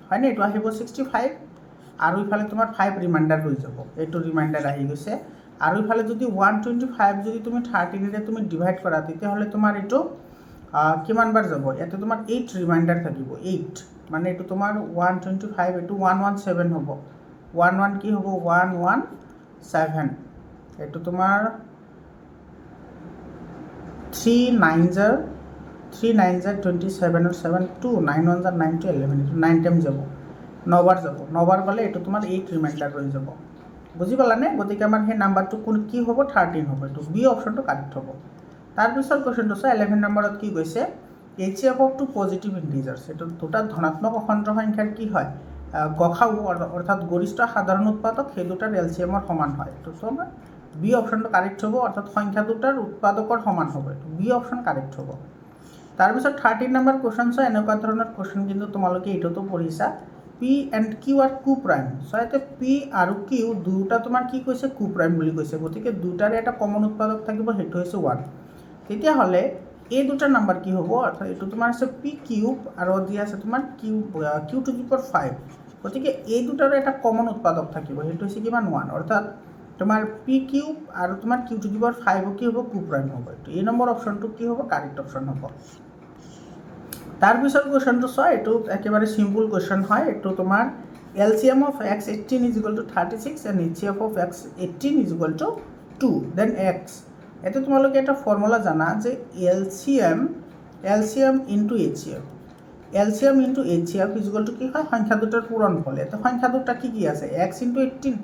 হয়নে। এইটো আহিব 65 আৰু ইফালে তোমাৰ 5 ৰিমাইণ্ডাৰ হৈ যাব এইটো ৰিমাইণ্ডাৰ আহি গৈছে। আৰু ইফালে যদি 125 যদি তুমি 13ৰে তুমি ডিভাইড কৰা তেতিয়াহ'লে তোমাৰ এইটো কিমান বাৰ যাব ইয়াতে তোমাৰ 8 ৰিমাইণ্ডাৰ থাকিব 8 মানে এইটো তোমাৰ 125 এইটো 117 হ'ব 11 কি হ'ব 117 এইটো তোমাৰ 3 9 জাৰ 27 আৰু 7 2 9 1 জাৰ 9 to 11 এইটো 9 টাইম যাব 9 বাৰ যাব 9 বাৰ গ'লে এইটো তোমাৰ 8 ৰিমাইণ্ডাৰ হৈ যাব। বুজি পালানে। গতিকে আমাৰ সেই নাম্বাৰটো কি হ'ব 13 হ'ব এইটো বি অপশ্যনটো কাৰেক্ট হ'ব। তাৰপিছত কুৱেশ্যনটো চোৱা 11 নম্বৰত কি কৈছে HCF অফ 2 পজিটিভ ইণ্টিজাৰ্ছ এইটো দুটা ধনাত্মক অখণ্ড সংখ্যাৰ কি হয় গসাউ অৰ্থাৎ গৰিষ্ঠ সাধাৰণ উৎপাদক সেই দুটাৰ LCMৰ সমান হয়। এইটো চোৱা বি অপশ্যনটো কাৰেক্ট হ'ব অৰ্থাৎ সংখ্যা দুটাৰ উৎপাদকৰ সমান হ'ব এইটো বি অপশ্যন কাৰেক্ট হ'ব। তাৰপিছত 13 নম্বৰ কুৱেশ্যন চোৱা এনেকুৱা ধৰণৰ কুৱেশ্যন কিন্তু তোমালোকে এইটোতো পঢ়িছা P and Q are কু প্ৰাইম। চ' ইয়াতে P আৰু Q দুটা তোমাৰ কি কৈছে কু প্ৰাইম বুলি কৈছে গতিকে দুটাৰে এটা কমন উৎপাদক থাকিব সেইটো হৈছে 1। তেতিয়াহ'লে এই দুটা নাম্বাৰ কি হ'ব অৰ্থাৎ এইটো তোমাৰ আছে PQ আৰু দিয়া আছে তোমাৰ Q⁵ গতিকে এই দুটাৰে এটা কমন উৎপাদক থাকিব সেইটো হৈছে কিমান 1 অৰ্থাৎ তোমাৰ PQ আৰু তোমাৰ Q⁵ কি হ'ব কু প্ৰাইম হ'ব। এইটো এই নম্বৰ অপশ্যনটো কি হ'ব কাৰেক্ট অপশ্যন হ'ব। তাৰপিছত কুৱেশ্যনটো চোৱা এইটো একেবাৰে চিম্পল কুৱেশ্যন হয় এইটো তোমাৰ LCM of x18 = 36 and HCF of x18 = 2 then x। এতিয়া তোমালোকে এটা ফৰ্মুলা জানা যে LCM into HCF কি হয় সংখ্যা দুটাৰ পূৰণফল। এতিয়া সংখ্যা দুটা কি আছে x × 18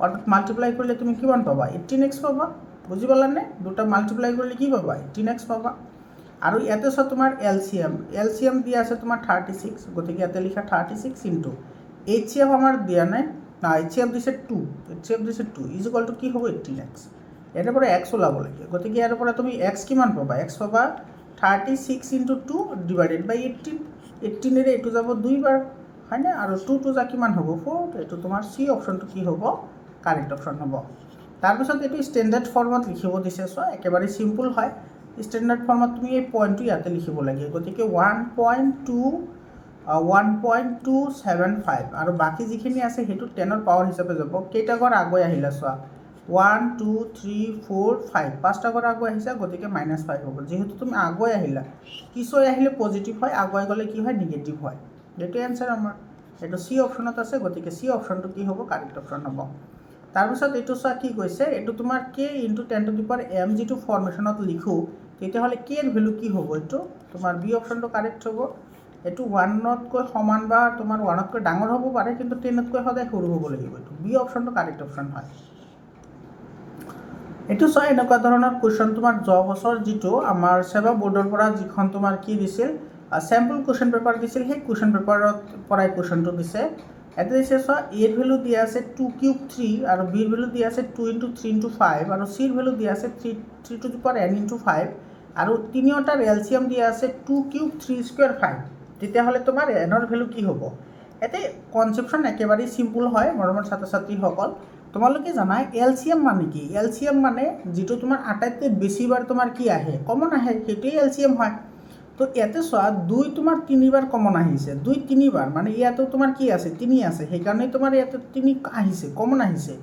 অৰ্থাৎ মাল্টিপ্লাই কৰিলে তুমি কিমান পাবা 18x পাবা। বুজি পালানে দুটা মাল্টিপ্লাই কৰিলে কি পাবা 18x পাবা। আৰু ইয়াতে চোৱা তোমাৰ LCM দিয়া আছে তোমাৰ 36 গতিকে ইয়াতে লিখা 36 ইনটু HCF আমাৰ দিয়া নাই HCF দিছে 2 = কি হ'ব 18x। ইয়াৰ পৰা x ওলাব লাগে গতিকে ইয়াৰ পৰা তুমি x কিমান পাবা x পাবা 36 × 2 / 18 এইটো যাব 2 বাৰ হয়নে আৰু 2 যা কিমান হ'ব 4 এইটো তোমাৰ চি অপশ্যনটো কি হ'ব কাৰেক্ট অপশ্যন হ'ব। তাৰপিছত এইটো ষ্টেণ্ডাৰ্ড ফৰ্মত লিখিব দিছে চোৱা একেবাৰে চিম্পল হয়। ষ্টেণ্ডাৰ্ড ফৰ্মত তুমি এই পইণ্টটো ইয়াতে লিখিব লাগে গতিকে 1.275 আৰু বাকী যিখিনি আছে সেইটো 10ৰ পাৱাৰ হিচাপে যাব। কেইটা ঘৰ আগুৱাই আহিলা চোৱা 1 2 3 4 5 5টা ঘৰ আগুৱাই আহিছা গতিকে -5 হ'ব। যিহেতু তুমি আগুৱাই আহিলা পিছুৱাই আহিলে পজিটিভ হয় আগুৱাই গ'লে কি হয় নিগেটিভ হয়। এইটো এনচাৰ আমাৰ এইটো চি অপশ্যনত আছে গতিকে চি অপশ্যনটো কি হ'ব কাৰেক্ট অপশ্যন হ'ব। তাৰপিছত এইটো চোৱা কি কৈছে এইটো তোমাৰ k × 10⁻m যিটো ফৰ্মেশ্যনত লিখোঁ তেতিয়াহ'লে k ৰ ভেলু কি হ'ব এইটো তোমাৰ বি অপশ্যনটো কাৰেক্ট হ'ব। এইটো 1তকৈ সমান বা তোমাৰ 1তকৈ ডাঙৰ হ'ব পাৰে কিন্তু 10তকৈ সদায় সৰু হ'ব লাগিব এইটো বি অপশ্যনটো কাৰেক্ট অপশ্যন হয়। এইটো চোৱা এনেকুৱা ধৰণৰ কুৱেশ্যন তোমাৰ যোৱা বছৰ যিটো আমাৰ সেৱা বৰ্ডৰ পৰা যিখন তোমাৰ কি দিছিল চেম্পল কুৱেশ্যন পেপাৰ দিছিল সেই কুৱেশ্যন পেপাৰত পৰাই কুৱেশ্যনটো দিছে। ইয়াতে দিছে চোৱা এৰ ভেলু দিয়া আছে 2³ 3 আৰু বিৰ ভেলু দিয়া আছে 2 × 3 × 5 আৰু চিৰ ভেলু দিয়া আছে 3n × 5 আৰু তিনিওটাৰ LCM দিয়া আছে 2³ 3² 5। তেতিয়াহ'লে তোমাৰ এনৰ ভেলু কি হ'ব। ইয়াতে কনচেপশ্যন একেবাৰেই চিম্পল হয় মৰমৰ ছাত্ৰ ছাত্ৰীসকল। তোমালোকে জানা LCM মানে কি LCM মানে যিটো তোমাৰ আটাইতকৈ বেছিবাৰ তোমাৰ কি আহে কমন আহে সেইটোৱে LCM হয়। তো ইয়াতে চোৱা 2 তোমাৰ 3 বাৰ কমন আহিছে 2 3 বাৰ মানে ইয়াতে তোমাৰ কি আছে 3 আছে সেইকাৰণে তোমাৰ ইয়াতে 3 আহিছে কমন আহিছে।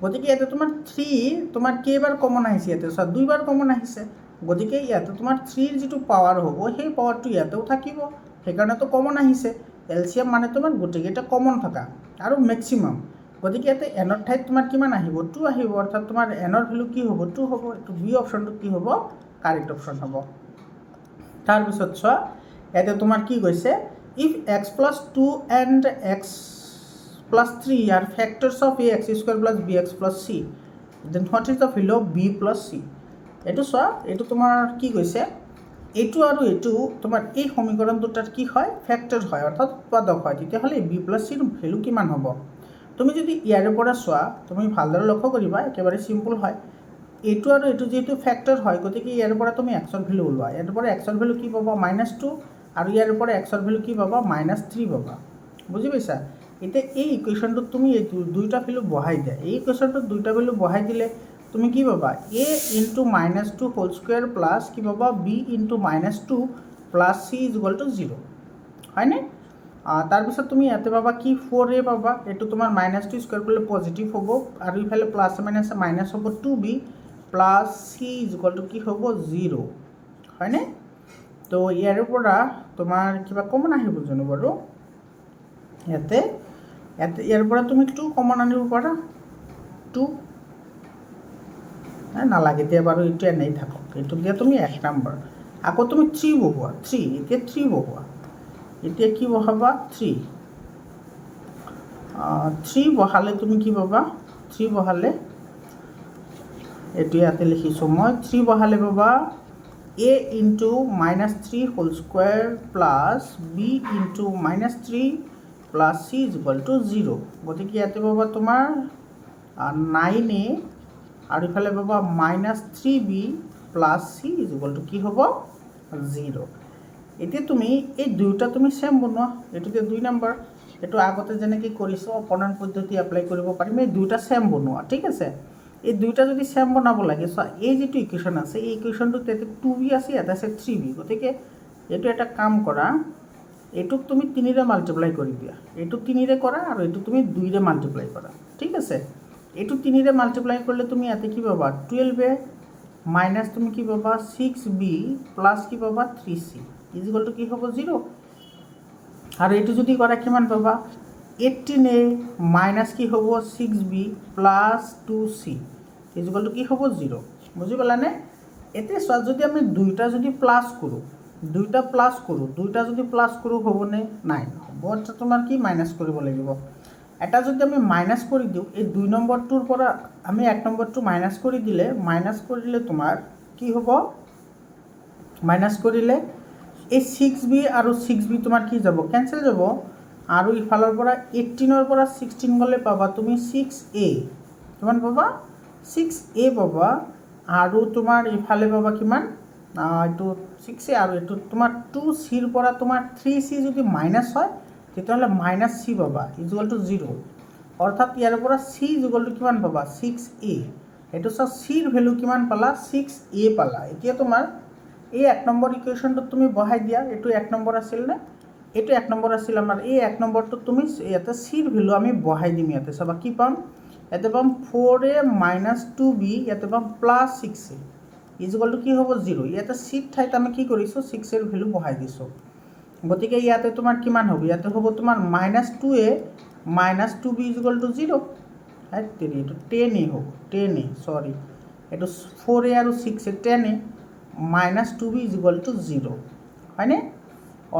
গতিকে ইয়াতে তোমাৰ 3 তোমাৰ কেইবাৰ কমন আহিছে ইয়াতে চোৱা 2 বাৰ কমন আহিছে গতিকে ইয়াতে তোমাৰ 3ৰ যিটো পাৱাৰ হ'ব সেই পাৱাৰটো ইয়াতেও থাকিব, সেইকাৰণেতো কমন আহিছে। এলচিএম মানে তোমাৰ গোটেইকেইটা কমন থকা আৰু মেক্সিমাম। গতিকে ইয়াতে এনৰ ঠাইত তোমাৰ কিমান আহিব? 2 আহিব, অৰ্থাৎ তোমাৰ এনৰ ভেলু কি হ'ব? 2 হ'ব। এইটো বি অপশ্যনটো কি হ'ব? কাৰেক্ট অপশ্যন হ'ব। তাৰপিছত চোৱা, ইয়াতে তোমাৰ কি কৈছে? If x plus 2 and x plus 3 are factors of ax square plus bx plus c, then what is the value of b plus c? এইটো চোৱা, এইটো তোমাৰ কি কৈছে? এইটো আৰু এইটো তোমাৰ এই সমীকৰণ দুটাৰ কি হয়? ফেক্টৰ হয়, অৰ্থাৎ উৎপাদক হয়। তেতিয়াহ'লে বি প্লাছ চিৰ ভেলু কিমান হ'ব? তুমি যদি ইয়াৰে পৰা চোৱা, তুমি ভালদৰে লক্ষ্য কৰিবা, একেবাৰে চিম্পল হয়। এইটো আৰু এইটো যিহেতু ফেক্টৰ হয়, গতিকে ইয়াৰ পৰা তুমি এক্সৰ ভেলু ওলোৱা। ইয়াৰ পৰা এক্সৰ ভেলু কি পাবা? -2, আৰু ইয়াৰ পৰা এক্সৰ ভেলু কি পাবা? -3 পাবা। বুজি পাইছা? এতিয়া এই ইকুৱেশ্যনটোত তুমি এই দুইটা ভেলু বহাই দিয়া। এই ইকুৱেশ্যনটোত দুইটা ভেলু বহাই দিলে তুমি কি পাবা? a into -2 whole square plus কি পাবা? b into -2 plus c is equal to 0, হয়নে? তাৰপিছত তুমি ইয়াতে পাবা কি? 4a পাবা। এইটো তোমাৰ -2 স্কুৱেৰ কৰিলে পজিটিভ হ'ব, আৰু ইফালে প্লাছ মাইনাছে মাইনাছ হ'ব 2b plus c is equal to কি হ'ব? 0, হয়নে? তো ইয়াৰ পৰা তোমাৰ কিবা কমন আহিব জানো বাৰু? ইয়াতে ইয়াৰ পৰা তুমি 2 কমন আনিব পাৰা। 2 নালাগে এতিয়া বাৰু, এইটো এনেই থাকক। এইটো দিয়া তুমি 1 নম্বৰ। আকৌ তুমি 3 বহোৱা। 3 এতিয়া 3 বহোৱা। এতিয়া কি বহাবা? 3 বহালে তুমি কি পাবা? 3 বহালে এইটো ইয়াতে লিখিছোঁ মই। 3 বহালে পাবা a into -3 whole square plus b into -3 plus c is equal to 0। গতিকে ইয়াতে পাবা তোমাৰ 9a, আৰু ইফালে পাবা -3b plus c is equal to কি হ'ব? 0। এতিয়া তুমি এই দুয়োটা তুমি চেম বনোৱা। এইটোতে 2 নম্বৰ। এইটো আগতে যেনেকৈ কৰিছোঁ অপনন পদ্ধতি এপ্লাই কৰিব পাৰিম। এই দুয়োটা চেম বনোৱা, ঠিক আছে? এই দুয়োটা যদি চেম বনাব লাগে, চোৱা এই যিটো ইকুৱেশ্যন আছে, এই ইকুৱেশ্যনটোত ইয়াতে 2b আছে, ইয়াতে আছে 3b। গতিকে এইটো এটা কাম কৰা, এইটোক তুমি 3ৰে মাল্টিপ্লাই কৰি দিয়া। এইটো 3ৰে কৰা আৰু এইটো তুমি 2ৰে মাল্টিপ্লাই কৰা, ঠিক আছে? এইটো 3ৰে মাল্টিপ্লাই কৰিলে তুমি ইয়াতে কি পাবা? 12a মাইনাছ তুমি কি পাবা? 6b প্লাছ কি পাবা? 3c ইজ ইকুৱেল টু কি হ'ব? 0। আৰু এইটো যদি কৰা কিমান পাবা? 18a মাইনাছ কি হ'ব? 6b plus 2c is equal to কি হ'ব? 0। বুজি পালানে? এতিয়া চোৱা, যদি আমি দুইটা যদি প্লাছ কৰোঁ, দুইটা যদি প্লাছ কৰোঁ হ'বনে? নাই, হ'ব। অৰ্থাৎ তোমাৰ কি? মাইনাছ কৰিব লাগিব। এটা যদি আমি মাইনাছ কৰি দিওঁ, এই 2 নম্বৰটোৰ পৰা আমি 1 নম্বৰটো মাইনাছ কৰি দিলে তোমাৰ কি হ'ব? মাইনাছ কৰিলে এই 6b আৰু 6b তোমাৰ কি যাব? কেঞ্চেল যাব। আৰু ইফালৰ পৰা 18ৰ পৰা 16 গ'লে পাবা তুমি 6a। কিমান পাবা? 6a পাবা। আৰু তোমাৰ ইফালে পাবা কিমান? এইটো 6a, আৰু এইটো তোমাৰ 2cৰ পৰা তোমাৰ 3c যদি মাইনাছ হয়, তেতিয়াহ'লে -c পাবা ইজ ইকুৱেল টু 0। অৰ্থাৎ ইয়াৰ পৰা c ইজ ইকুৱেল টু কিমান পাবা? 6a। এইটো চোৱা, চিৰ ভেলু কিমান পালা? 6a পালা। এতিয়া তোমাৰ এই 1 নম্বৰ ইকুৱেশ্যনটোত তুমি বহাই দিয়া। এইটো 1 নম্বৰ আছিল নে? এইটো 1 নম্বৰ আছিল আমাৰ। এই 1 নম্বৰটোত তুমি ইয়াতে চিৰ ভেলু আমি বহাই দিম। ইয়াতে চাবা কি পাম? ইয়াতে পাম 4a মাইনাছ 2b, ইয়াতে পাম plus 6a is equal to কি হ'ব? 0। ইয়াতে চিৰ ঠাইত আমি কি কৰিছোঁ? 6ৰ ভেলু বহাই দিছোঁ। গতিকে ইয়াতে তোমাৰ কিমান হ'ব? ইয়াতে হ'ব তোমাৰ -2a minus 2b is equal to 0। এইটো 10a হ'ব। 10a, চৰি, এইটো 4a আৰু 6a, 10a minus 2b is equal to 0, হয়নে?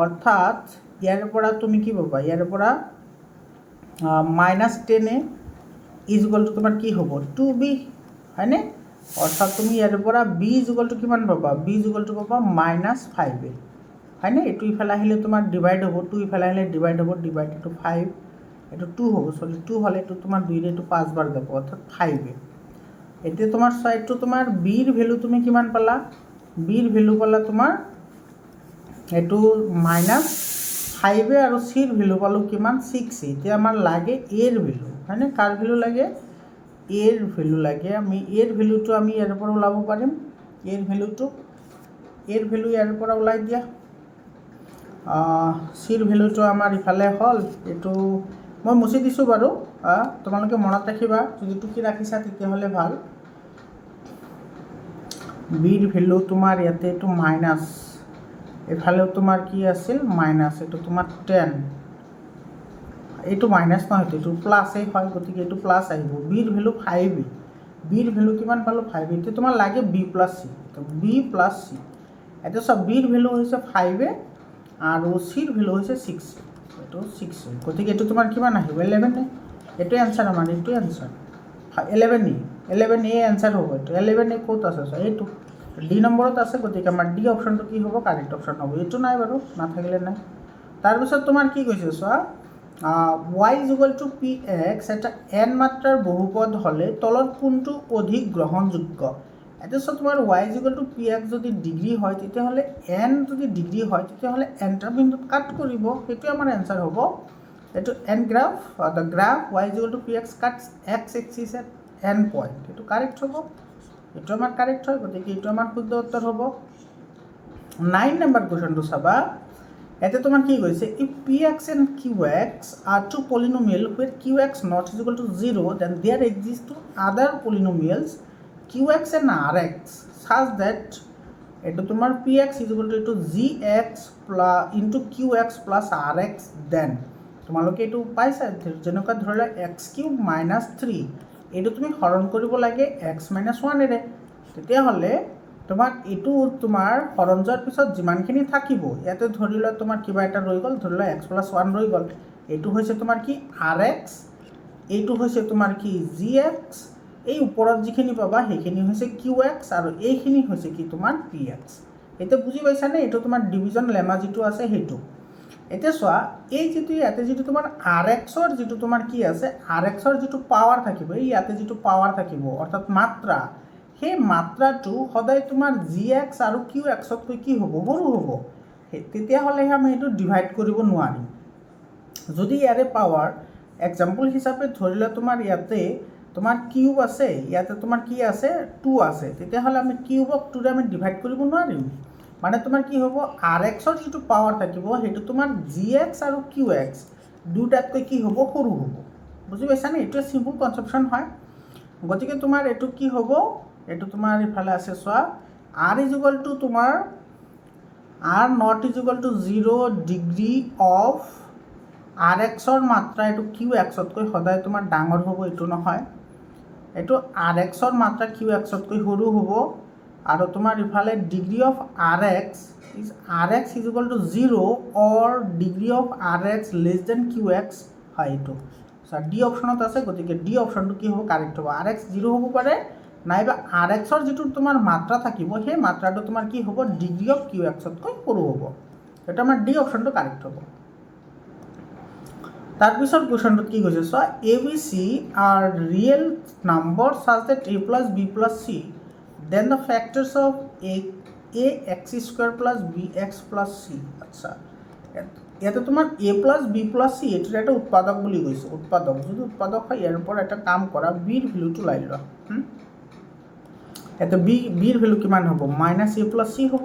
অৰ্থাৎ ইয়াৰ পৰা তুমি কি পাবা? ইয়াৰ পৰা -10a ইজ ইকুৱেল টু তোমাৰ কি হ'ব? 2b, হয়নে? অৰ্থাৎ তুমি ইয়াৰ পৰা b ইজ ইকুৱেল টু কিমান পাবা? b ইজ ইকুৱেল টু পাবা -5a, হয়নে? এইটো ইফালে আহিলে তোমাৰ ডিভাইড হ'ব, 2 ইফালে আহিলে ডিভাইড হ'ব, ডিভাইড এইটো 5, এইটো 2 হ'ব, চৰি 2 হ'লে এইটো তোমাৰ 2ৰে এইটো 5 বাৰ যাব, অৰ্থাৎ 5a। এতিয়া তোমাৰ চোৱা, এইটো তোমাৰ বিৰ ভেলু তুমি কিমান পালা? বিৰ ভেলু পালা তোমাৰ এইটো -5a, আৰু চিৰ ভেলু পালোঁ কিমান? 6a। এতিয়া আমাৰ লাগে এৰ ভেলু, হয়নে? কাৰ ভেলু লাগে? এৰ ভেলু লাগে। আমি এৰ ভেলুটো আমি ইয়াৰ পৰা ওলাব পাৰিম। এৰ ভেলু ইয়াৰ পৰা ওলাই দিয়া। চিৰ ভেলুটো আমাৰ ইফালে হ'ল, এইটো মই মুচি দিছোঁ বাৰু। তোমালোকে মনত ৰাখিবা, যদি টুকি ৰাখিছা তেতিয়াহ'লে ভাল। বিৰ ভেলু তোমাৰ ইয়াতে এইটো মাইনাছ, এফালেও তোমাৰ কি আছিল মাইনাছ, এইটো তোমাৰ 10, এইটো মাইনাছ নহয়, এইটো প্লাছেই হয়, গতিকে এইটো প্লাছ আহিব। বিৰ ভেলু 5, বিৰ ভেলু কিমান পালোঁ 5, এতিয়া তোমাৰ লাগে B plus C, B plus C. এতিয়া চব বিৰ ভেলু হৈছে 5 আৰু চিৰ ভেলু হৈছে 6, এইটো 6, গতিকে এইটো তোমাৰ কিমান আহিব 11, এইটোৱে এনচাৰ আমাৰ, এইটোৱে এনচাৰ 11A এনচাৰ হ'ব। এইটো 11A ক'ত আছে চোৱা, এইটো ডি নম্বৰত আছে, গতিকে আমাৰ ডি অপশ্যনটো কি হ'ব কাৰেক্ট অপশ্যন হ'ব। এইটো নাই বাৰু, নাথাকিলে নাই। তাৰপিছত তোমাৰ কি কৈছে চোৱা, y = px এটা n মাত্ৰাৰ বহুপদ হ'লে তলত কোনটো অধিক গ্ৰহণযোগ্য। এতিয়া চোৱা তোমাৰ y = px যদি ডিগ্ৰী হয় তেতিয়াহ'লে n যদি ডিগ্ৰী হয় তেতিয়াহ'লে nটা বিন্দুত কাট কৰিব, সেইটোৱে আমাৰ এনচাৰ হ'ব। এইটো n graph, the graph y = px কাটছ x axis at n point, এইটো কাৰেক্ট হ'ব, এইটো আমাৰ কাৰেক্ট হয়, গতিকে এইটো আমাৰ শুদ্ধ উত্তৰ হ'ব। 9 নম্বৰ কুৱেশ্যনটো চাবা, এতিয়া তোমাৰ কি কৈছে, if px and qx are two polynomial where qx not = 0, then there exist two other polynomials qx and rx such that এইটো তোমাৰ px = gx into qx plus rx, then তোমালোকে এইটো পাইছা, যেনেকুৱা ধৰি লোৱা x³ - 3, এইটো তুমি হৰণ কৰিব লাগে x - 1এৰে, তেতিয়াহ'লে তোমাক এইটো তোমাৰ হৰণ যোৱাৰ পিছত যিমানখিনি থাকিব, ইয়াতে ধৰি লোৱা তোমাৰ কিবা এটা ৰৈ গ'ল, ধৰি লোৱা x + 1 ৰৈ গ'ল, এইটো হৈছে তোমাৰ কি rx, এইটো হৈছে তোমাৰ কি gx, এই ওপৰত যিখিনি পাবা সেইখিনি হৈছে qx আৰু এইখিনি হৈছে কি তোমাৰ px। এতিয়া বুজি পাইছানে, এইটো তোমাৰ ডিভিজন লেমা যিটো আছে সেইটো। এতিয়া চোৱা, এই যিটো ইয়াতে যিটো তোমাৰ rxৰ যিটো তোমাৰ কি আছে, rxৰ যিটো পাৱাৰ থাকিব, এই ইয়াতে যিটো পাৱাৰ থাকিব অৰ্থাৎ মাত্ৰা, সেই মাত্ৰাটো সদায় তোমাৰ gx আৰু qxতকৈ কি হ'ব সৰু হ'ব, তেতিয়াহ'লেহে আমি এইটো ডিভাইড কৰিব নোৱাৰিম। যদি ইয়াৰে পাৱাৰ এক্সাম্পল হিচাপে ধৰি লোৱা তোমাৰ ইয়াতে তোমাৰ কিউব আছে, ইয়াতে তোমাৰ কি আছে 2 আছে, তেতিয়াহ'লে আমি কিউবক 2ৰে আমি ডিভাইড কৰিব নোৱাৰিম। মানে তোমাৰ কি হ'ব, rxৰ যিটো পাৱাৰ থাকিব সেইটো তোমাৰ gx আৰু qx দুটাতকৈ কি হ'ব সৰু হ'ব। বুজি পাইছানে, এইটোৱে চিম্পল কনচেপশ্যন হয়। গতিকে তোমাৰ এইটো কি হ'ব, এইটো তোমাৰ ইফালে আছে চোৱা, r = তোমাৰ r not = 0 ডিগ্ৰী অফ rxৰ মাত্ৰা, এইটো qxতকৈ সদায় তোমাৰ ডাঙৰ হ'ব, এইটো নহয়, এইটো rxৰ মাত্ৰা qxতকৈ সৰু হ'ব। আৰু তোমাৰ ইফালে degree of rx = 0 or degree of rx < qx হয়, এইটো ডি অপশ্যনত আছে, গতিকে ডি অপশ্যনটো কি হ'ব কাৰেক্ট হ'ব। rx 0 হ'ব পাৰে, নাইবা rxৰ যিটো তোমাৰ মাত্ৰা থাকিব সেই মাত্ৰাটো তোমাৰ কি হ'ব ডিগ্ৰী অফ qxতকৈ সৰু হ'ব, সেইটো আমাৰ ডি অপশ্যনটো কাৰেক্ট হ'ব। তাৰপিছত কুৱেশ্যনটোত কি কৈছে চোৱা, ABC are real numbers such that a plus b plus c, then the factors of ax² plus bx plus c। আচ্ছা, ইয়াতে তোমাৰ a plus b plus c এইটোৰ এটা উৎপাদক বুলি কৈছে, উৎপাদক যদি উৎপাদক হয় ইয়াৰ পৰা এটা কাম কৰা, বিৰ ভেলুটো লাই লোৱা। ইয়াতে বিৰ ভেলু কিমান হ'ব -a plus c হ'ব,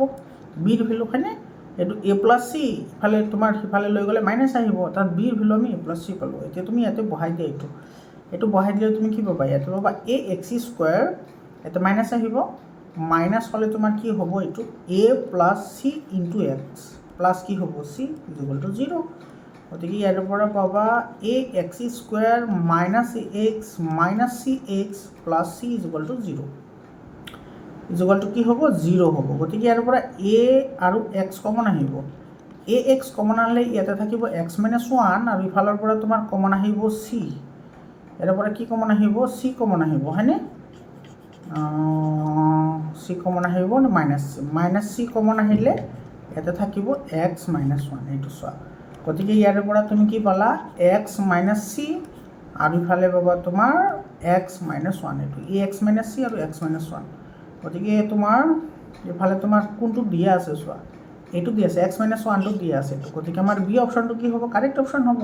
বিৰ ভেলু হয়নে, এইটো a plus c ইফালে তোমাৰ সিফালে লৈ গ'লে মাইনাছ আহিব, তাত বিৰ ভেলু আমি a plus c পালোঁ। এতিয়া তুমি ইয়াতে বহাই দিয়া, এইটো বহাই দিলে তুমি কি পাবা, ইয়াতে পাবা ax², ইয়াতে মাইনাছ আহিব, মাইনাছ হ'লে তোমাৰ কি হ'ব, এইটো a plus c into x plus কি হ'ব c = 0, গতিকে ইয়াৰ পৰা পাবা ax² - ax minus cx plus c = 0, ইজুগলটো কি হ'ব 0 হ'ব। গতিকে ইয়াৰ পৰা a আৰু x কমন আহিব, ax কমন আহিলে ইয়াতে থাকিব x - 1 আৰু ইফালৰ পৰা তোমাৰ কমন আহিব c, ইয়াৰ পৰা কি কমন আহিব c কমন আহিব হয়নে, c কমন আহিব মাইনাছ c কমন আহিলে ইয়াতে থাকিব x - 1, এইটো চোৱা। গতিকে ইয়াৰ পৰা তুমি কি পালা x - c আৰু ইফালে পাবা তোমাৰ x - 1, এইটো ax - c আৰু x - 1। গতিকে তোমাৰ ইফালে তোমাৰ কোনটো দিয়া আছে চোৱা, এইটো দিয়া আছে x - 1টো দিয়া আছে, গতিকে আমাৰ বি অপশ্যনটো কি হ'ব কাৰেক্ট অপশ্যন হ'ব।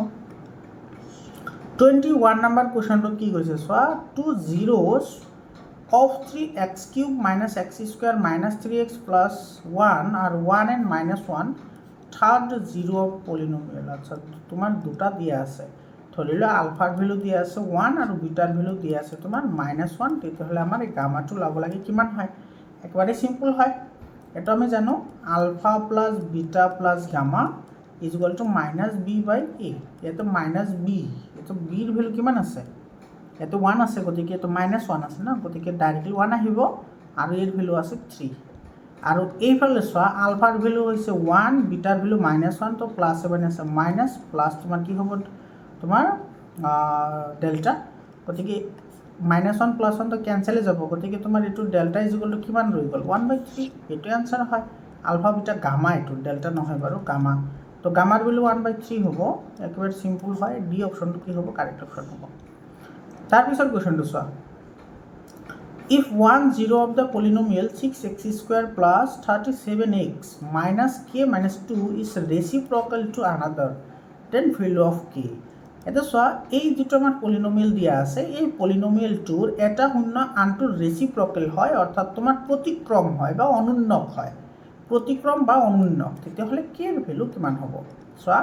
21 নম্বৰ কুৱেশ্যনটো কি কৈছে চোৱা, 2 zeros of 3x³ - x² - 3x plus 1 are 1 and -1 third zero' of polynomial. আচ্ছা, তোমাৰ দুটা দিয়া আছে, ধৰি লোৱা আলফাৰ ভেলু দিয়া আছে 1 আৰু বিটাৰ ভেলু দিয়া আছে তোমাৰ -1, তেতিয়াহ'লে আমাৰ এই গামাটো ল'ব লাগে কিমান হয়, একেবারে সিম্পল হয়। এটা আমি জানো alpha plus beta plus gamma is equal to minus B by A. ইয়াতে মাইনাছ বি, এইটো বিৰ ভেলু কিমান আছে, ইয়াতে 1 আছে, গতিকে এইটো -1 আছে ন, গতিকে ডাইৰেক্টলি 1 আহিব আৰু ইয়াৰ ভেলু আছে 3। আৰু এইফালে চোৱা আলফাৰ ভেলু হৈছে 1, বিটাৰ ভেলু -1, তো প্লাছ আছে মাইনাছ প্লাছ তোমাৰ কি হ'ব তোমাৰ ডেল্টা, গতিকে -1 + 1 তো কেঞ্চেলে যাব, গতিকে তোমাৰ এইটো ডেল্টা ইজ ইকুৱেল টু কিমান ৰৈ গ'ল 1/3। এইটোৱে আনচাৰ হয়। আলফা বিটা গামা, এইটো ডেল্টা নহয় বাৰু গামা, তো গামাৰ ভেলু 1/3 হ'ব। একেবাৰে চিম্পল হয়, ডি অপশ্যনটো কি হ'ব কাৰেক্ট অপশ্যন হ'ব। তাৰপিছত কুৱেশ্যনটো চোৱা, if 1 0 of the polynomial 6x² plus 37x minus k minus 2 is reciprocal to another, then value of k। এটা চোৱা এই যিটো আমাৰ পলিনমিয়েল দিয়া আছে, এই পলিনমিয়েলটোৰ এটা শূন্য আনটোৰ ৰেচিপ্ৰকেল হয়, অৰ্থাৎ তোমাৰ প্ৰতিক্ৰম হয় বা অনুন্নক হয়, প্ৰতিক্ৰম বা অনুন্নক, তেতিয়াহ'লে কেৰ ভেলু কিমান হ'ব। চোৱা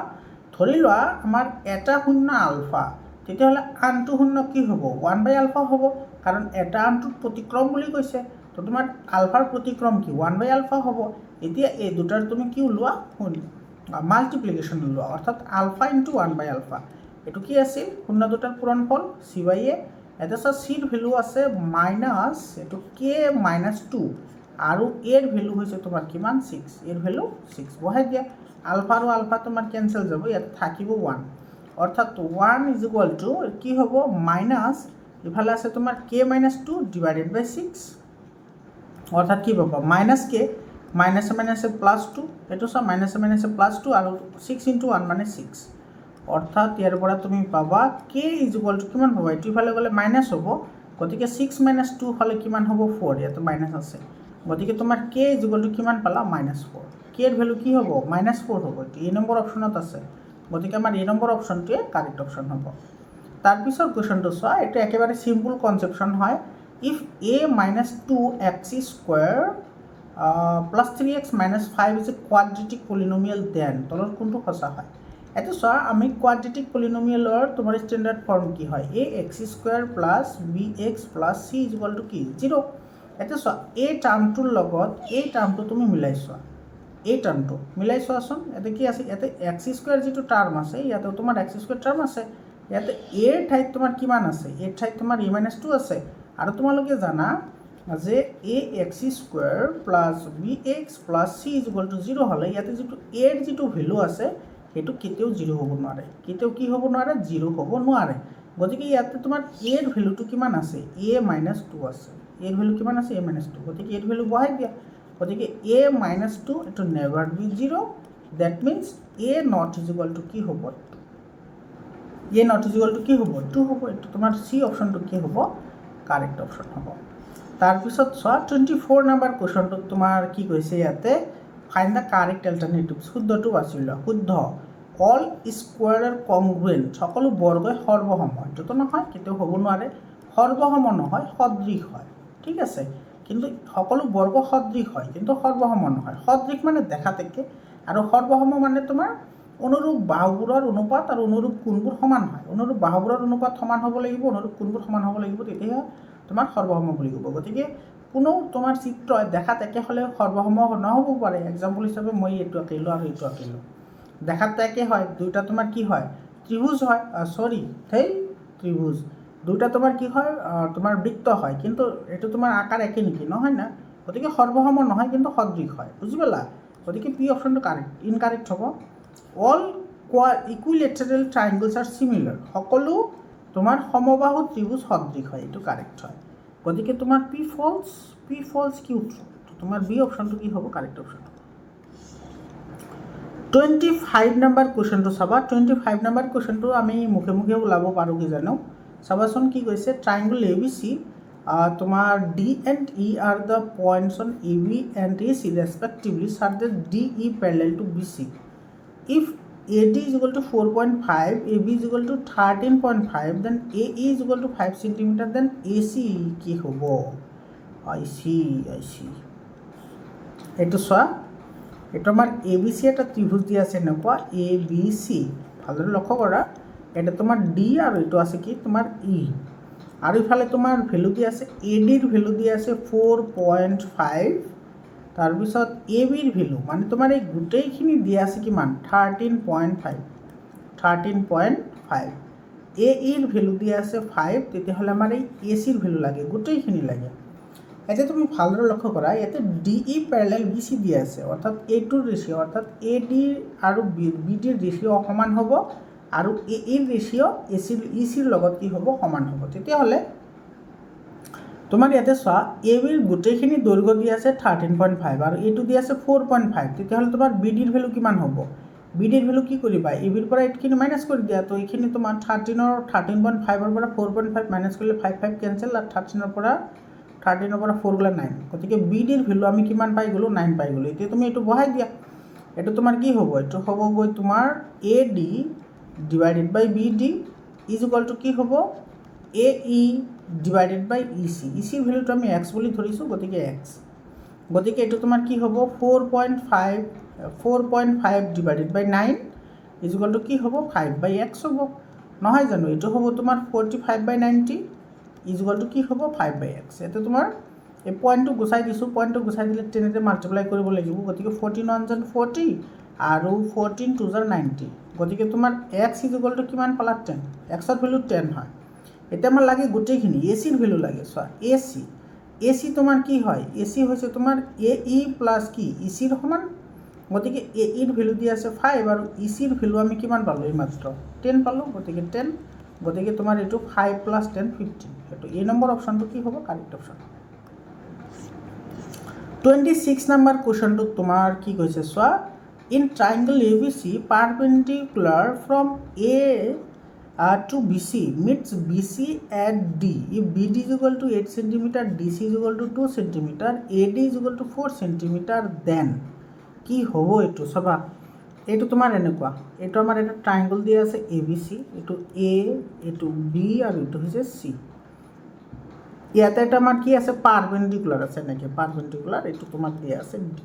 ধৰি লোৱা আমাৰ এটা শূন্য আলফা, তেতিয়াহ'লে আনটো শূন্য কি হ'ব 1/α হ'ব, কাৰণ এটা আনটোত প্ৰতিক্ৰম বুলি কৈছে, তো তোমাৰ আলফাৰ প্ৰতিক্ৰম কি 1/α হ'ব। এতিয়া এই দুটাৰ তুমি কি ওলোৱা মাল্টিপ্লিকেশ্যন ওলোৱা, অৰ্থাৎ আলফা ইনটু 1/α। এইটো কি আছিল শূন্য দুটাৰ পূৰণফল c/a। এটা চোৱা চিৰ ভেলু আছে মাইনাছ এইটো k -2 আৰু এৰ ভেলু হৈছে তোমাৰ কিমান 6, এৰ ভেলু 6 বহাই দিয়া। আলফা আৰু আলফা তোমাৰ কেঞ্চেল যাব, ইয়াত থাকিব 1, অৰ্থাৎ 1 ইজ ইকুৱেল টু কি হ'ব মাইনাছ ইফালে আছে তোমাৰ k -2 ডিভাইডেড বাই 6, অৰ্থাৎ কি পাবা -k মাইনাছে মাইনাছে +2, এইটো চোৱা মাইনাছে +2 আৰু 6 × 1 মানে 6, অৰ্থাৎ ইয়াৰ পৰা তুমি পাবা k ইজ ইকুৱেল টু কিমান পাবা, এইটো ইফালে গ'লে মাইনাছ হ'ব, গতিকে 6 - 2 হ'লে কিমান হ'ব 4, ইয়াতে মাইনাছ আছে, গতিকে তোমাৰ k ইজ ইকুৱেল টু কিমান পালা -4। k এৰ ভ্যালু কি হ'ব -4 হ'ব, এটি এই নম্বৰ অপশ্যনত আছে, গতিকে আমাৰ এই নম্বৰ অপশ্যনটোৱে কাৰেক্ট অপশ্যন হ'ব। তাৰপিছত কুৱেশ্যনটো চোৱা, এইটো একেবাৰে চিম্পল কনচেপশ্যন হয়। If a - 2x² + 3x - 5 is a quadratic polynomial, then তলত কোনটো সঁচা হয়। এইটো চোৱা আমি কোৱাড্ৰেটিক পলিনমিয়েলৰ তোমাৰ ষ্টেণ্ডাৰ্ড ফৰ্ম কি হয়, ax² + bx + c is equal to কি 0। এইটো চোৱা এই টাৰ্মটোৰ লগত এই টাৰ্মটো তুমি মিলাই চোৱা, এই টাৰ্মটো মিলাই চোৱাচোন, ইয়াতে কি আছে, ইয়াতে x² যিটো টাৰ্ম আছে ইয়াতে তোমাৰ x² টাৰ্ম আছে, ইয়াতে এৰ ঠাইত তোমাৰ কিমান আছে, এৰ ঠাইত তোমাৰ a - 2 আছে, আৰু তোমালোকে জানা যে ax² + bx + c is equal to 0 হ'লে ইয়াতে যিটো এৰ যিটো ভেলু আছে সেইটো কেতিয়াও 0 হ'ব নোৱাৰে, কেতিয়াও কি হ'ব নোৱাৰে 0 হ'ব নোৱাৰে, গতিকে ইয়াতে তোমাৰ এৰ ভেলুটো কিমান আছে a - 2 আছে, এর ভ্যালু কিমান আছে a - 2, গতিকে এর ভ্যালু বহাই দিয়া, গতিকে a - 2 এটা never be 0, that means a not is equal two কি হ'ব 2, a not is equal two কি হ'ব 2 হ'ব, এটা তোমাৰ সি অপশ্যনটো কি হ'ব কাৰেক্ট অপশ্যন হ'ব। তাৰপিছত চোৱা 24 নম্বৰ কুৱেশ্যনটোত তোমাৰ কি কৈছে, ইয়াতে ফাইণ্ড দ্য কাৰেক্ট এল্টাৰনেটিভ, শুদ্ধটো বাছি লোৱা, শুদ্ধ অল স্কোয়াৰ আৰ কংগ্ৰুৱেণ্ট, সকলো বৰ্গই সৰ্বসম, এইটোতো নহয় কেতিয়াও হ'ব নোৱাৰে, সৰ্বসম নহয় সদৃশ হয়, ঠিক আছে, কিন্তু সকলো বৰ্গ সদৃশ হয় কিন্তু সৰ্বসম নহয়, সদৃশ মানে দেখাত একে, আৰু সৰ্বসম মানে তোমাৰ অনুৰূপ বাহুবোৰৰ অনুপাত আৰু অনুৰূপ কোণবোৰ সমান হয়, অনুৰূপ বাহুবোৰৰ অনুপাত সমান হ'ব লাগিব, অনুৰূপ কোণবোৰ সমান হ'ব লাগিব, তেতিয়াহে তোমাৰ সৰ্বসম বুলি ক'ব। গতিকে কোনো তোমাৰ চিত্ৰ দেখাত একে হ'লে সৰ্বসম নহ'ব পাৰে, এক্সাম্পল হিচাপে মই এইটো আঁকিলোঁ আৰু এইটো আঁকিলোঁ, দেখাত একে হয়, দুইটা তোমাৰ কি হয় ত্ৰিভুজ হয়, ত্ৰিভুজ, দুইটা তোমাৰ কি হয় তোমাৰ বৃত্ত হয়, কিন্তু এইটো তোমাৰ আকাৰ একে নেকি, নহয় না, গতিকে সৰ্বসম নহয় কিন্তু সদৃশ হয়, বুজি পালা, গতিকে পি অপশ্যনটো কাৰেক্ট ইনকাৰেক্ট হ'ব। অল ইকুইলেটাৰেল ট্ৰাইংগলছ আৰ চিমিলাৰ, সকলো তোমাৰ সমবাহু ত্ৰিভুজ সদৃশ হয়, এইটো কাৰেক্ট হয়, গতিকে তোমাৰ পি ফলছ কিউ ট্ৰু, তোমাৰ বি অপশ্যনটো কি হ'ব কাৰেক্ট অপশ্যন হ'ব। 25 নম্বৰ কুৱেশ্যনটো চাবা, 25 নম্বৰ কুৱেশ্যনটো আমি মুখে মুখে ওলাব পাৰোঁ কি জানো, চাবাচোন কি কৈছে, ট্ৰাইংগল এ বি চি তোমাৰ D and E are the points on A B and A C respectively such the D E parallel to B C, if A D is equal to 4.5, A B is equal to 13.5, then A E is equal to 5 centimetre, then A C কি হ'ব, I C এইটো চোৱা, এইটো আমাৰ এ B C এটা ত্ৰিভুজ দিয়া আছে এনেকুৱা এ বি চি, ভালদৰে লক্ষ্য কৰা, এটা তোমাৰ ডি আৰু এইটো আছে কি তোমাৰ ই, আৰু ইফালে তোমাৰ ভেলু দি আছে এ ডিৰ ভেলু দি আছে 4.5 তাৰপিছত এ বিৰ ভেলু মানে তোমাৰ এই গোটেইখিনি দিয়া আছে কিমান 13.5 এ ইৰ ভেলু দিয়া আছে 5 তেতিয়াহ'লে আমাৰ এই এ চিৰ ভেলু লাগে গোটেইখিনি লাগে এতিয়া তুমি ভালদৰে লক্ষ্য কৰা ইয়াতে D E parallel B C দিয়া আছে অৰ্থাৎ এটোৰ ৰেচিঅ' অৰ্থাৎ এ ডি আৰু বি ডিৰ ৰেচিঅ' সমান হ'ব আৰু এ ইৰ ৰেচিঅ' ই চিৰ লগত কি হ'ব সমান হ'ব তেতিয়াহ'লে তোমাৰ ইয়াতে চোৱা এ বিৰ গোটেইখিনি দৈৰ্ঘ্য দি আছে 13.5 আৰু এইটো দি আছে 4.5 তেতিয়াহ'লে তোমাৰ বি ডিৰ ভেলু কিমান হ'ব বি ডিৰ ভেলু কি কৰিবা এ বিৰ পৰা এইখিনি মাইনাছ কৰি দিয়া তো এইখিনি তোমাৰ 13.5ৰ পৰা 4.5 মাইনাছ কৰিলে 5 কেঞ্চেল আৰু 13ৰ পৰা 4 গ'লে 9 গতিকে বি ডিৰ ভেলু আমি কিমান পাই গ'লোঁ 9 পাই গ'লোঁ এতিয়া তুমি এইটো বহাই দিয়া এইটো তোমাৰ কি হ'ব এইটো হ'বগৈ তোমাৰ A D divided by B D is equal to কি হ'ব এ ই ডিভাইডেড বাই ই চিৰ ভেলুটো আমি এক্স বুলি ধৰিছোঁ গতিকে এক্স গতিকে এইটো তোমাৰ কি হ'ব 4.5 divided by 9 is equal to কি হ'ব 5/x হ'ব নহয় জানো এইটো হ'ব তোমাৰ 45/90 ইজ ইকুৱেল টু কি হ'ব 5/x এতিয়া তোমাৰ এই পইণ্টটো গুচাই দিছোঁ পইণ্টটো গুচাই দিলে 10 মাল্টিপ্লাই কৰিব লাগিব গতিকে 14 1 40 আৰু 14 2 90 গতিকে তোমাৰ x ইজ ইকুৱেল টু কিমান পালা 10 xৰ ভেলু 10 হয় এতিয়া আমাৰ লাগে গোটেইখিনি এ চিৰ ভেলু লাগে চোৱা এ চি তোমাৰ কি হয় এ চি হৈছে তোমাৰ এ ই প্লাছ কি ই চিৰ সমান গতিকে এ ইৰ ভেলু দি আছে 5 আৰু ই চিৰ ভেলু আমি কিমান পালোঁ এইমাত্ৰ 10 পালোঁ গতিকে 10 গতিকে তোমাৰ এইটো 5 + 10 15 এইটো এ নম্বৰ অপশ্যনটো কি হ'ব কাৰেক্ট অপশ্যন 26 নম্বৰ কুৱেশ্যনটোত তোমাৰ কি কৈছে চোৱা in triangle A B C perpendicular from A to BC meets BC at D. If BD is equal to 8 cm, DC is equal to 2 cm, AD is equal to 4 cm, then কি হ'ব এইটো চাবা এইটো তোমাৰ এনেকুৱা এইটো আমাৰ এটা ট্ৰাইংগল দিয়া আছে ABC এইটো A এইটো B আৰু এইটো হৈছে C ইয়াতে এটা আমাৰ কি আছে পাৰপেণ্ডিকুলাৰ আছে এনেকৈ পাৰপেণ্ডিকুলাৰ এইটো তোমাৰ দিয়া আছে D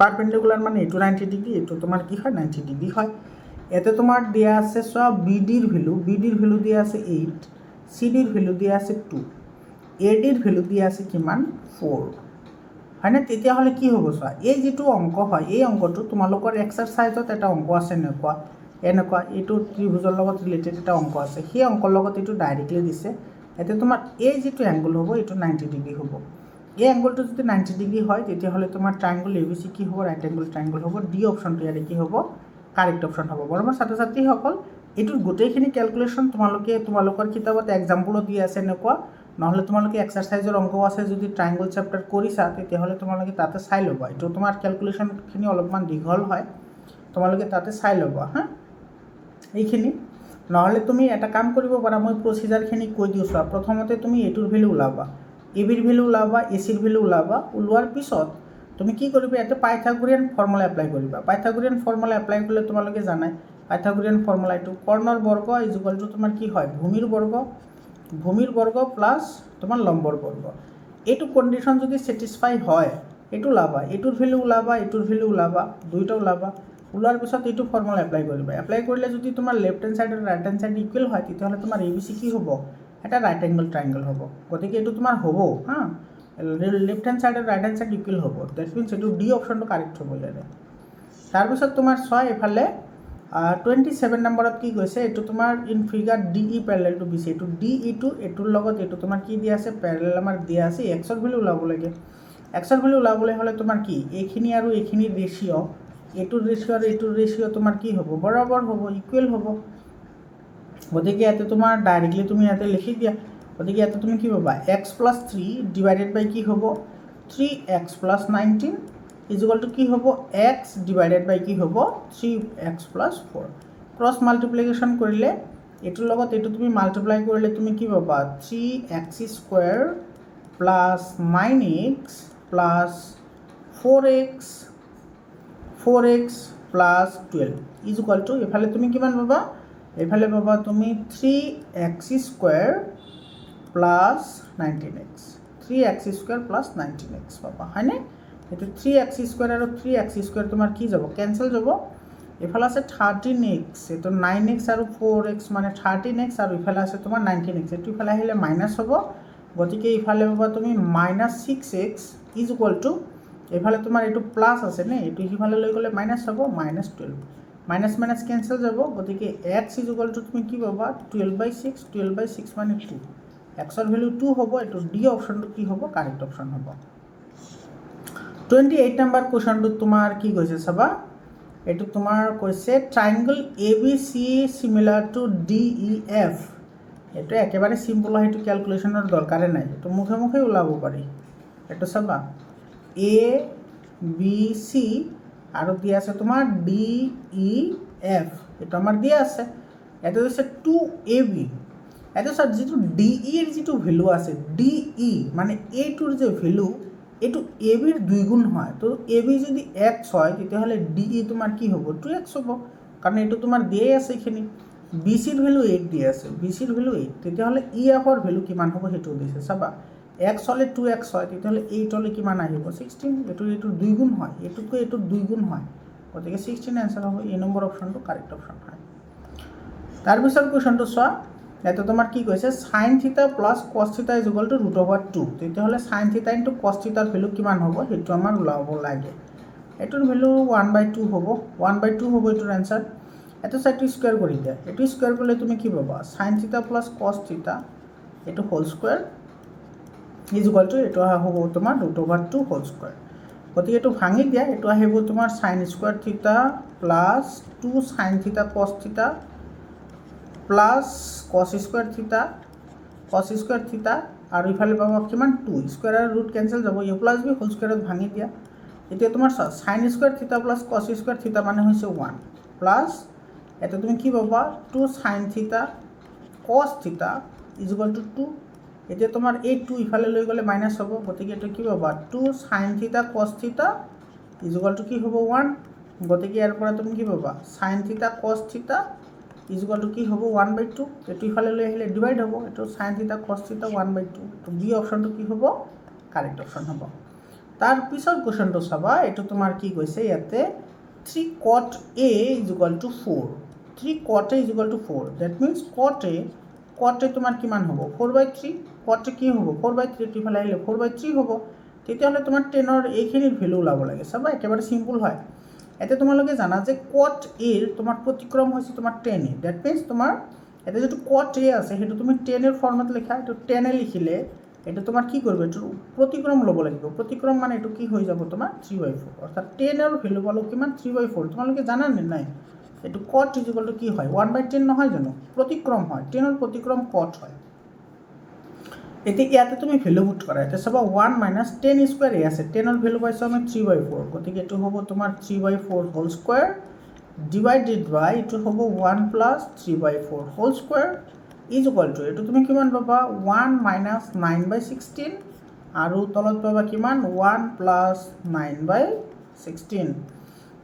পাৰপেণ্ডিকুলাৰ মানে এইটো 90 ডিগ্ৰী এইটো তোমাৰ কি হয় 90 ডিগ্ৰী হয় এতে তোমাৰ দিয়া আছে চোৱা বি ডিৰ ভেলু দিয়া আছে 8 চি ডিৰ ভেলু দিয়া আছে 2 এ ডিৰ ভেলু দিয়া আছে কিমান 4 হয়নে তেতিয়াহ'লে কি হ'ব চোৱা এই যিটো অংক হয় এই অংকটো তোমালোকৰ এক্সাৰচাইজত এটা অংক আছে এনেকুৱা এইটো ত্ৰিভুজৰ লগত ৰিলেটেড এটা অংক আছে সেই অংকৰ লগত এইটো ডাইৰেক্টলি দিছে এতিয়া তোমাৰ এই যিটো এংগল হ'ব এইটো 90 ডিগ্ৰী হ'ব এই এংগলটো যদি 90 ডিগ্ৰী হয় তেতিয়াহ'লে তোমাৰ ট্ৰাইংগল এ বি চি কি হ'ব ৰাইট এংগল ট্ৰাইংগল হ'ব ডি অপশ্যনটো ইয়াৰে কি হ'ব কাৰেক্ট অপশ্যন হ'ব বৰ্তমান ছাত্ৰ ছাত্ৰীসকল এইটোৰ গোটেইখিনি কেলকুলেশ্যন তোমালোকৰ কিতাপত এক্সাম্পলো দি আছে এনেকুৱা নহ'লে তোমালোকে এক্সাৰচাইজৰ অংক আছে যদি ট্ৰাইংগল চেপ্টাৰ কৰিছা তেতিয়াহ'লে তোমালোকে তাতে চাই ল'বা এইটো তোমাৰ কেলকুলেশ্যনখিনি অলপমান দীঘল হয় তোমালোকে তাতে চাই ল'বা হা এইখিনি নহ'লে তুমি এটা কাম কৰিব পাৰা মই প্ৰচিজাৰখিনি কৈ দিওঁ চোৱা প্ৰথমতে তুমি এইটোৰ ভেলু ওলাবা এ বিৰ ভেলু ওলাবা এ চিৰ ভেলু ওলাবা ওলোৱাৰ পিছত তুমি কি কৰিবা ইয়াতে পাইথাগোৰিয়ান ফৰ্মুলা এপ্লাই কৰিবা পাইথাগোৰিয়ান ফৰ্মুলা এপ্লাই কৰিলে তোমালোকে জানাই পাইথাগোৰিয়ান ফৰ্মুলা এইটো কৰ্ণৰ বৰ্গ ইজ ইকুৱেল টু তোমাৰ কি হয় ভূমিৰ বৰ্গ প্লাছ তোমাৰ লম্বৰ বৰ্গ এইটো কণ্ডিশ্যন যদি ছেটিছফাই হয় এইটো ওলাবা এইটোৰ ভেলু ওলাবা দুইটা ওলাবা ওলোৱাৰ পিছত এইটো ফৰ্মুলা এপ্লাই কৰিবা এপ্লাই কৰিলে যদি তোমাৰ লেফ্ট হেণ্ড ছাইড আৰু ৰাইট হেণ্ড ছাইড ইকুৱেল হয় তেতিয়াহ'লে তোমাৰ এ বি চি কি হ'ব এটা ৰাইট এংগল ট্ৰাইংগল হ'ব গতিকে এইটো তোমাৰ হ'ব হা লেফ্ট হেণ্ড ছাইড আৰু ৰাইট হেণ্ড ছাইড ইকুৱেল হ'ব ডেট মিনছ এইটো ডি অপশ্যনটো কাৰেক্ট হ'ব ইয়াৰে তাৰপিছত তোমাৰ চোৱা এইফালে 27 নম্বৰত কি কৈছে এইটো তোমাৰ in figure D E parallel to B C এইটো ডি ইটো এইটোৰ লগত এইটো তোমাৰ কি দিয়া আছে পেৰেলেল আমাৰ দিয়া আছে এক্সৰ ভেলু ওলাব লাগে এক্সৰ ভেলু ওলাবলৈ হ'লে তোমাৰ কি এইখিনি আৰু এইখিনিৰ ৰেচিঅ' এইটোৰ ৰেচিঅ' আৰু এইটোৰ ৰেচিঅ' তোমাৰ কি হ'ব বৰাবৰ হ'ব ইকুৱেল হ'ব গতিকে ইয়াতে তোমাৰ ডাইৰেক্টলি তুমি ইয়াতে লিখি দিয়া গতিকে ইয়াতে তুমি কি পাবা এক্স প্লাছ 3 ডিভাইডেড বাই কি হ'ব 3x plus 19 is equal to কি হ'ব এক্স ডিভাইডেড বাই কি হ'ব 3x প্লাছ 4 ক্ৰছ মাল্টিপ্লিকেশ্যন কৰিলে এইটোৰ লগত এইটো তুমি মাল্টিপ্লাই কৰিলে তুমি কি পাবা 3x square plus 9x plus 4x plus 12 is equal to এইফালে তুমি কিমান পাবা এইফালে পাবা তুমি 3x square plus 19x 3x square plus 19x পাবা হয়নে এইটো 3x স্কুৱেৰ আৰু 3x স্কুৱেৰ তোমাৰ কি যাব কেঞ্চেল যাব এইফালে আছে 13x, এইটো 9x আৰু 4x মানে 13x আৰু ইফালে আছে তোমাৰ 19x, এইটো ইফালে আহিলে মাইনাছ হ'ব, গতিকে ইফালে পাবা তুমি -6x ইজ ইকুৱেল টু, এইফালে তোমাৰ এইটো প্লাছ আছে নে, এইটো সিফালে লৈ গ'লে মাইনাছ হ'ব -12, মাইনাছ মাইনাছ কেঞ্চেল যাব, গতিকে x ইজ ইকুৱেল টু তুমি কি পাবা 12/6, 12/6 মানে 2, এক্সৰ ভেলু 2 হ'ব, এইটো ডি অপশ্যনটো কি হ'ব কাৰেক্ট অপশ্যন হ'ব। 28 নম্বৰ কুৱেশ্যনটোত তোমাৰ কি কৈছে চাবা, এইটো তোমাৰ কৈছে triangle A B C similar to D E F, এইটো একেবাৰে চিম্পল হয়, সেইটো কেলকুলেশ্যনৰ দৰকাৰে নাই, এইটো মুখে মুখে ওলাব পাৰি। এইটো চাবা এ বি চি আৰু দিয়া আছে তোমাৰ ডি ই এফ, এইটো আমাৰ দিয়া আছে, এইটো হৈছে 2AB, এইটো চাওক যিটো ডি ইৰ যিটো ভেলু আছে, ডি ই মানে এইটোৰ যে ভেলু, এইটো এ বিৰ 2 গুণ হয়, তো এ বি যদি x হয় তেতিয়াহ'লে ডি ই তোমাৰ কি হ'ব 2x হ'ব, কাৰণ এইটো তোমাৰ দিয়েই আছে এইখিনি, বি চিৰ ভেলু 8 দিয়ে আছে, বি চিৰ ভেলু 8, তেতিয়াহ'লে ই এফৰ ভেলু কিমান হ'ব সেইটো দিছে, চাবা x হ'লে 2x হয়, তেতিয়াহ'লে 8 হ'লে কিমান আহিব 16, এইটোৰ 2 গুণ হয়, এইটোতকৈ এইটোৰ 2 গুণ হয়, গতিকে 16 এনচাৰ হ'ব, এই নম্বৰ অপশ্যনটো কাৰেক্ট অপশ্যন হয়। তাৰপিছত কুৱেশ্যনটো চোৱা, এইটো তোমাৰ কি কৈছে sin থিটা প্লাছ cos থিটা ইজ ইকুৱেল টু √2, তেতিয়াহ'লে sin থিটা ইনটু cos থিটাৰ ভেলু কিমান হ'ব সেইটো আমাৰ ওলাব লাগে, এইটোৰ ভেলু 1/2 হ'ব, 1/2 হ'ব এইটোৰ এনচাৰ। এইটো চাইডটো স্কুৱেৰ কৰি দিয়া, এইটো স্কুৱেৰ কৰিলে তুমি কি পাবা sin থিটা প্লাছ cos থিটা এইটো whole square is equal to এইটো হ'ব তোমাৰ √2 হোল স্কুৱেৰ, গতিকে এইটো ভাঙি দিয়া, এইটো আহিব তোমাৰ sin স্কুৱেৰ থিটা প্লাছ 2 sin থিটা cos থিটা প্লাছ cos স্কুৱেৰ থিটা আৰু ইফালে পাবা কিমান 2 স্কুৱেৰ আৰু ৰুট কেঞ্চেল যাব, ইউ প্লাছ বি হোল স্কুৱেৰত ভাঙি দিয়া, এতিয়া তোমাৰ sin স্কুৱেৰ থিটা প্লাছ cos স্কুৱেৰ থিটা মানে হৈছে 1 প্লাছ এটা তুমি কি পাবা 2 sin থিটা cos থিটা ইজ ইকুৱেল টু 2, এতিয়া তোমাৰ এই 2 ইফালে লৈ গ'লে মাইনাছ হ'ব, গতিকে এইটো কি পাবা 2 sin থিটা cos থিটা ইজ ইকুৱেল টু কি হ'ব 1, গতিকে ইয়াৰ পৰা তুমি কি পাবা sin থিটা cos থিটা ইজ ইকুৱেল টু কি হ'ব 1/2, এইটো ইফালে লৈ আহিলে ডিভাইড হ'ব, এইটো sin থিটা cos থিটা 1/2, তো বি অপশ্যনটো কি হ'ব কাৰেক্ট অপশ্যন হ'ব। তাৰপিছত কুৱেশ্যনটো চাবা, এইটো তোমাৰ কি কৈছে ইয়াতে 3 cot A is equal two 4, 3 cot A is equal two 4, that means cot A তোমাৰ কিমান হ'ব 4/3, cot A কি হ'ব 4/3, এইটো ইফালে আহিলে 4/3 হ'ব, তেতিয়াহ'লে তোমাৰ 10ৰ এইখিনিৰ ভেলু ওলাব লাগে, চাবা একেবাৰে চিম্পল হয়। এতিয়া তোমালোকে জানা যে cot A তোমাৰ প্ৰতিক্ৰম হৈছে তোমাৰ 10A, ডেট মিনছ তোমাৰ এতিয়া যিটো cot A আছে সেইটো তুমি 10 ফৰ্মেট লিখা, এইটো 10 লিখিলে এইটো তোমাৰ কি কৰিব, এইটো প্ৰতিক্ৰম ল'ব লাগিব, প্ৰতিক্ৰম মানে এইটো কি হৈ যাব তোমাৰ 3/4, অৰ্থাৎ 10ৰ ভেলু পালোঁ কিমান 3/4, তোমালোকে জানা নে নাই এইটো cot ইজ ইকুৱেল টু কি হয় 1/10 নহয় জানো, প্ৰতিক্ৰম হয়, 10ৰ প্ৰতিক্ৰম cot হয়। এতিয়া ইয়াতে তুমি ভেলু পুট কৰা, এতিয়া চাবা 1 মাইনাছ 10 স্কুৱেৰ এ আছে, 10ৰ ভেলু পাইছোঁ আমি 3/4, গতিকে এইটো হ'ব তোমাৰ 3/4 হোল স্কুৱেৰ ডিভাইডেড বাই এইটো হ'ব 1 plus 3/4 whole square is equal to এইটো তুমি কিমান পাবা 1 মাইনাছ 9/16 আৰু তলত পাবা কিমান 1 প্লাছ 9/16,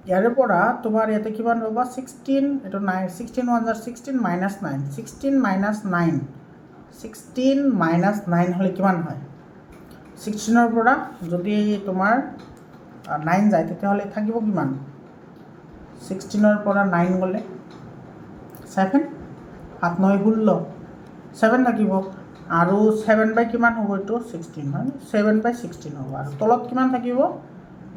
ইয়াৰে পৰা তোমাৰ ইয়াতে কিমান পাবা 16, এইটো 16 1 জাৰ 16 মাইনাছ 9, 16 মাইনাছ 9, 16 মাইনাছ 9 হ'লে কিমান হয়, 16ৰ পৰা যদি তোমাৰ 9 যায় তেতিয়াহ'লে থাকিব কিমান, 16ৰ পৰা 9 গ'লে 7, 7 9 16, 7 থাকিব আৰু 7 কিমান হ'ব এইটো 16 হয়, 7/16 হ'ব, আৰু তলত কিমান থাকিব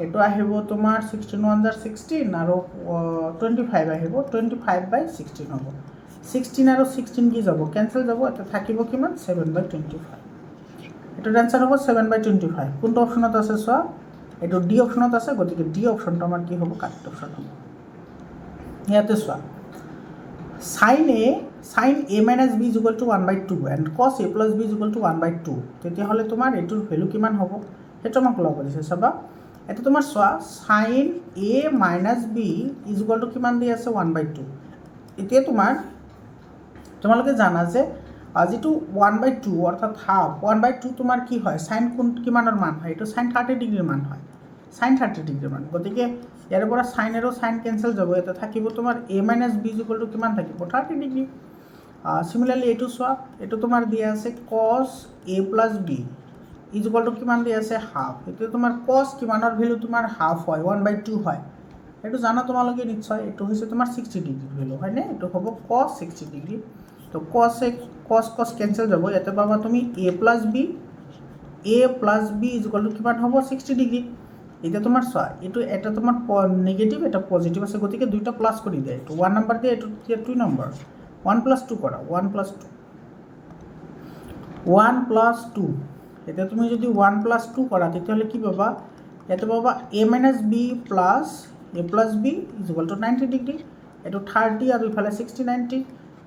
এইটো আহিব তোমাৰ 16 1 জাৰ 16 আৰু 25 আহিব, 25/16 হ'ব, 16 আৰু 16 কি যাব কেঞ্চেল যাব, এটা থাকিব কিমান 7/25, এইটোৰ এনচাৰ হ'ব 7/25, কোনটো অপশ্যনত আছে চোৱা এইটো ডি অপশ্যনত আছে, গতিকে ডি অপশ্যনটো আমাৰ কি হ'ব কাৰেক্ট অপশ্যন হ'ব। ইয়াতে চোৱা sin A minus B is equal to 1/2 and cos A plus B is equal to 1/2, তেতিয়াহ'লে তোমাৰ এইটোৰ ভেলু কিমান হ'ব সেইটো আমাক ওলাব দিছে, চাবা এইটো তোমাৰ চোৱা sin A minus B is equal to কিমান দি আছে 1/2, এতিয়া তোমালোকে জানা যে যিটো 1/2 অৰ্থাৎ হাফ 1/2 তোমাৰ কি হয় sin কিমানৰ মান হয়, এইটো sin 30 ডিগ্ৰীৰ মান হয়, sin 30 ডিগ্ৰীৰ মান, গতিকে ইয়াৰ পৰা sin আৰু sin কেঞ্চেল যাব, এটা থাকিব তোমাৰ A minus B is equal to কিমান থাকিব 30 ডিগ্ৰী। চিমিলাৰলি এইটো চোৱা, এইটো তোমাৰ দিয়া আছে cos A plus B is equal to কিমান দিয়া আছে হাফ, এইটো তোমাৰ cos কিমানৰ ভেলু তোমাৰ হাফ হয় 1/2 হয়, এইটো জানা তোমালোকে নিশ্চয়, এইটো হৈছে তোমাৰ 60 ডিগ্ৰী ভেলু হয়নে, এইটো হ'ব cos 60 ডিগ্ৰী। তো cos কেঞ্চেল যাব, ইয়াতে পাবা তুমি a plus B is equal to কিমান হ'ব 60 ডিগ্ৰী। এতিয়া তোমাৰ চোৱা, এইটো এটা তোমাৰ নেগেটিভ এটা পজিটিভ আছে, গতিকে দুইটা প্লাছ কৰি দিয়া, এইটো 1 নম্বৰ দিয়ে, এইটো 2 নম্বৰ, 1 + 2 কৰা, 1 + 2, এতিয়া তুমি যদি 1 + 2 কৰা তেতিয়াহ'লে কি পাবা, ইয়াতে পাবা a - b plus b is equal two 90 degree, এইটো 30 আৰু ইফালে 60 90,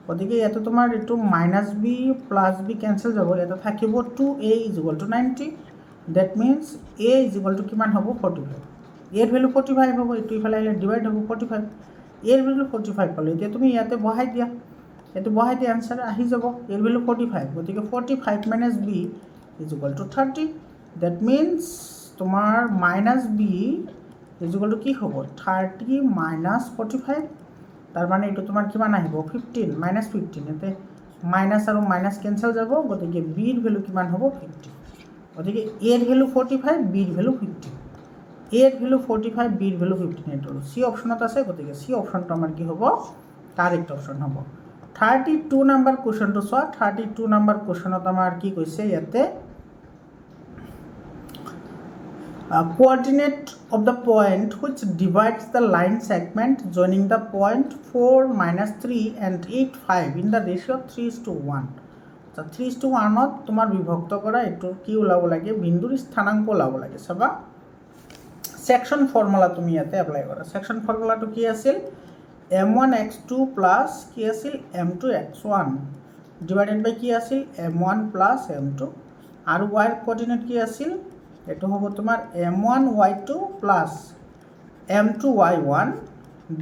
গতিকে ইয়াতে তোমাৰ এইটো -b + b কেঞ্চেল যাব, ইয়াতে থাকিব 2a is equal two 90, that means a is equal to কিমান হ'ব 45, এৰ ভেলু 45 হ'ব, এইটো ইফালে আহিলে ডিভাইড হ'ব 45, এৰ ভেলু 45 পালোঁ, এতিয়া তুমি ইয়াতে বহাই দিয়া, এইটো বহাই দিয়া এনচাৰ আহি যাব, এৰ ভেলু 45, গতিকে 45 - b is equal two 30, that means তোমাৰ -b ইজ ইকুৱেল টু কি হ'ব 30 - 45, তাৰ মানে এইটো তোমাৰ কিমান আহিব 15 -15, ইয়াতে মাইনাছ আৰু মাইনাছ কেঞ্চেল যাব, গতিকে বিৰ ভেলু কিমান হ'ব 50, গতিকে এৰ ভেলু 45, বিৰ ভেলু 50, এৰ ভেলু 45, বিৰ ভেলু 15, এইটো চি অপশ্যনত আছে, গতিকে চি অপশ্যনটো আমাৰ কি হ'ব কাৰেক্ট অপশ্যন হ'ব। 32 নম্বৰ কুৱেশ্যনটো চোৱা, 32 নম্বৰ কুৱেশ্যনত আমাৰ কি কৈছে ইয়াতে coordinate of the point which divides the line segment joining the point 4 - 3 and 8 5 in the ratio 3:1, 3:1 তোমাৰ বিভক্ত কৰা, এইটো কি ওলাব লাগে বিন্দুৰ স্থানাংক ওলাব লাগে, চাবা সেকশন ফৰ্মুলা তুমি ইয়াতে এপ্লাই কৰা, সেকশন ফৰ্মুলাটো কি আছিল m1 x2 প্লাছ কি আছিল m2 x1 ডিভাইডেড বাই কি আছিল m1 প্লাছ m2, আৰু y কোঅৰ্ডিনেট কি আছিল, এইটো হ'ব তোমাৰ m1 y2 plus m2 y1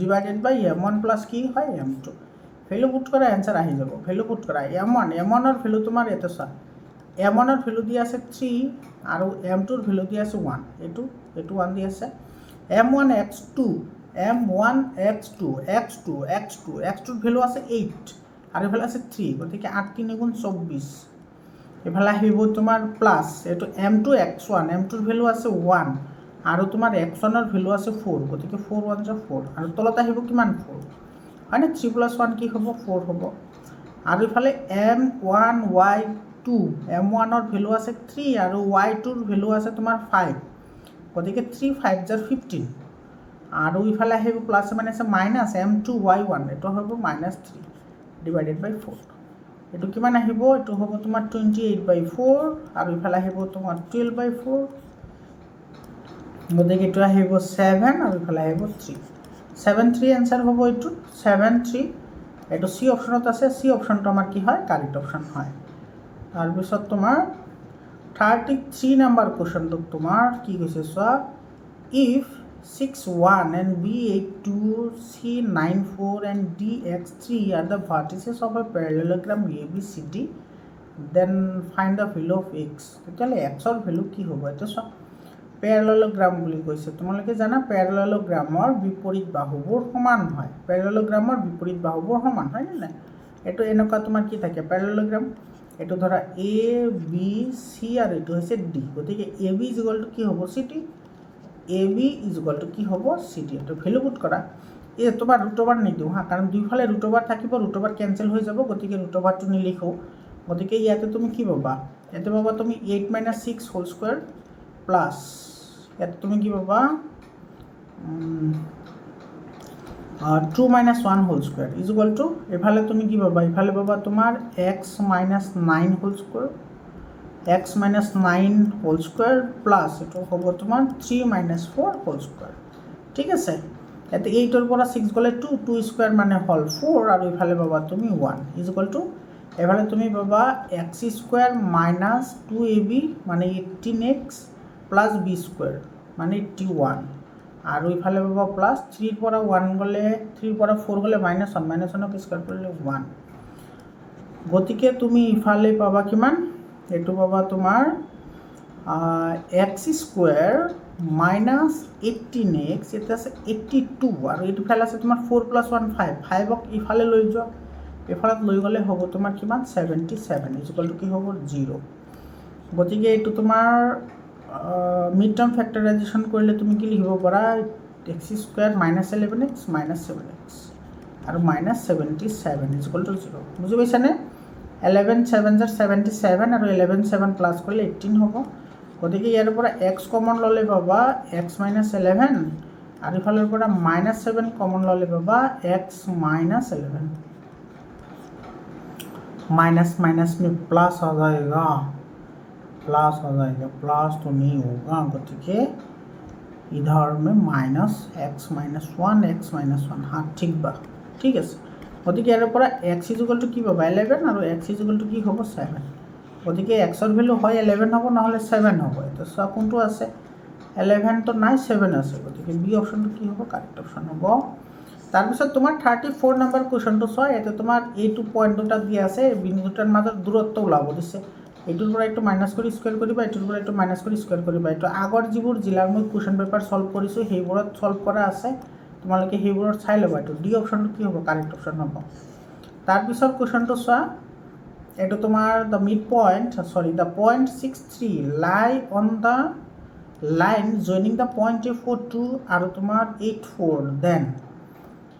divided বাই m1 প্লাছ কি হয় m2, ভেলু পুট কৰা এনচাৰ আহি যাব, ভেলু পুট কৰা m1 ৰ ভেলু তোমাৰ ইয়াতে চোৱা, m1 ৰ ভেলু দি আছে 3 আৰু m2 ৰ ভেলু দি আছে 1, এইটো 1 দি আছে, m1 x2 ৰ ভেলু আছে 8 আৰু এইফালে আছে 3, গতিকে 8 × 3 = 24, এইফালে আহিব তোমাৰ প্লাছ এইটো m2 x1, m2 ৰ ভেলু আছে 1 আৰু তোমাৰ x1 ৰ ভেলু আছে 4, গতিকে 4 × 1 = 4, আৰু তলত আহিব কিমান 4 হয়নে, 3 + 1 কি হ'ব 4 হ'ব, আৰু ইফালে m1 y2, m1 ৰ ভেলু আছে 3 আৰু y2 ৰ ভেলু আছে তোমাৰ 5, গতিকে 3 × 5 = 15, আৰু ইফালে আহিব plus minus minus m2 y1, এইটো হ'ব -3 ডিভাইডেড বাই 4, এইটো কিমান আহিব, এইটো হ'ব তোমাৰ 28/4 আৰু ইফালে আহিব তোমাৰ 12/4, গতিকে এইটো আহিব 7 আৰু ইফালে আহিব 3, 7 3 এনচাৰ হ'ব, এইটো 7 3, এইটো চি অপশ্যনত আছে, চি অপশ্যনটো আমাৰ কি হয় কাৰেক্ট অপশ্যন হয়। তাৰপিছত তোমাৰ 33 নম্বৰ কুৱেশ্যনটোত তোমাৰ কি কৈছে চোৱা, if 6 1 and b 8 2 c 9 4 and d x 3 are the vertices of a parallelogram abcd, then find the value of x, তেতিয়াহ'লে x ৰ ভেলু কি হ'ব, এইটো চোৱা পেৰালেলোগ্ৰাম বুলি কৈছে, তোমালোকে জানা পেৰালেলোগ্ৰামৰ বিপৰীত বাহুবোৰ সমান হয়, পেৰালেলোগ্ৰামৰ বিপৰীত বাহুবোৰ সমান হয় নে নাই, এইটো এনেকুৱা তোমাৰ কি থাকে পেৰালেলোগ্ৰাম, এইটো ধৰা a b c আৰু এইটো হৈছে d, গতিকে ab ইজ ইকুৱেল টু কি হ'ব cd, ab is equal to কি হ'ব cd, এইটো ভেলু পুট কৰা, এই তোমাৰ ৰুট-অভাৰ নিদিওঁ হা, কাৰণ দুইফালে ৰুট-অভাৰ থাকিব, ৰুট-অভাৰ কেঞ্চেল হৈ যাব, গতিকে ৰুট-অভাৰটো নিলিখোঁ, গতিকে ইয়াতে তুমি কি পাবা, ইয়াতে পাবা তুমি 8 - 6 হোল স্কুৱেৰ প্লাছ ইয়াতে তুমি কি পাবা 2 - 1 whole square is equal to, এইফালে তুমি কি পাবা, এইফালে পাবা তোমাৰ x - 9 whole square, x - 9 whole square plus এইটো হ'ব তোমাৰ 3 - 4 হোল স্কুৱেৰ, ঠিক আছে, ইয়াতে 8 ৰ পৰা 6 গ'লে 2 স্কুৱেৰ মানে হ'ল 4 আৰু ইফালে পাবা তুমি 1 ইজ ইকুৱেল টু, এইফালে তুমি পাবা x স্কুৱেৰ মাইনাছ 2ab মানে 18x প্লাছ b স্কুৱেৰ মানে 81, আৰু ইফালে পাবা প্লাছ 3 ৰ পৰা 1 গ'লে 3 ৰ পৰা 4 গ'লে -1 -1 স্কুৱেৰ কৰিলে 1, গতিকে তুমি ইফালে পাবা কিমান, এইটো পাবা তোমাৰ x স্কুৱেৰ মাইনাছ 18x, এটা আছে 82 আৰু এইটোফালে আছে তোমাৰ 4 + 1 5, 5ক ইফালে লৈ যোৱা, এইফালত লৈ গ'লে হ'ব তোমাৰ কিমান 77 ইজ ইকুৱেল টু কি হ'ব 0, গতিকে এইটো তোমাৰ মিড টাৰ্ম ফেক্টৰাইজেশ্যন কৰিলে তুমি কি লিখিব পাৰা x square minus 11x minus 7x আৰু মাইনাছ 77 ইকুৱেল টু 0 বুজি পাইছানে 11 7 77 আৰু 11 7 প্লাছ কৰিলে 18 হ'ব গতিকে ইয়াৰ পৰা x কমন ল'লে পাবা x মাইনাছ 11 আৰু ইফালৰ পৰা মাইনাছ 7 কমন ল'লে পাবা x माइनस 11 माइनस माइनस में प्लस हो जाएगा प्लस तो नहीं होगा गति इधर में माइनस एक्स माइनस 1 हाँ ठीक बा ठीक है गति यार एक्स इजुगल टू कि पाबा 11 और एक्स इजुगल टू कि हम 7 गति एक्सर भैल्यू है 11 हम ना 7 हम तो चुआ कौन आसे 11 तो ना 7 आसे गति बी ऑप्शन तो कि हम करेक्ट ऑप्शन हम তাৰপিছত তোমাৰ 34 নম্বৰ কোৱেশ্চনটো চোৱা ইয়াতে তোমাৰ এইটো পইণ্ট দুটা দিয়া আছে বিন্দু দুটাৰ মাজত দূৰত্ব ওলাব দিছে এইটোৰ পৰা এইটো মাইনাছ কৰি স্কয়াৰ কৰিবা এইটোৰ পৰা এইটো মাইনাছ কৰি স্কয়াৰ কৰিবা এইটো আগৰ যিবোৰ জিলাৰ মই কোৱেশ্চন পেপাৰ সলভ কৰিছো সেইবোৰত সলভ কৰা আছে তোমালোকে সেইবোৰত চাই ল'বা এইটো ডি অপচনটো কি হ'ব কাৰেক্ট অপচন হ'ব তাৰপিছত কোৱেশ্চনটো চোৱা এইটো তোমাৰ the mid point the point 63 lie on the line joining the point A42 আৰু তোমাৰ 84 দেন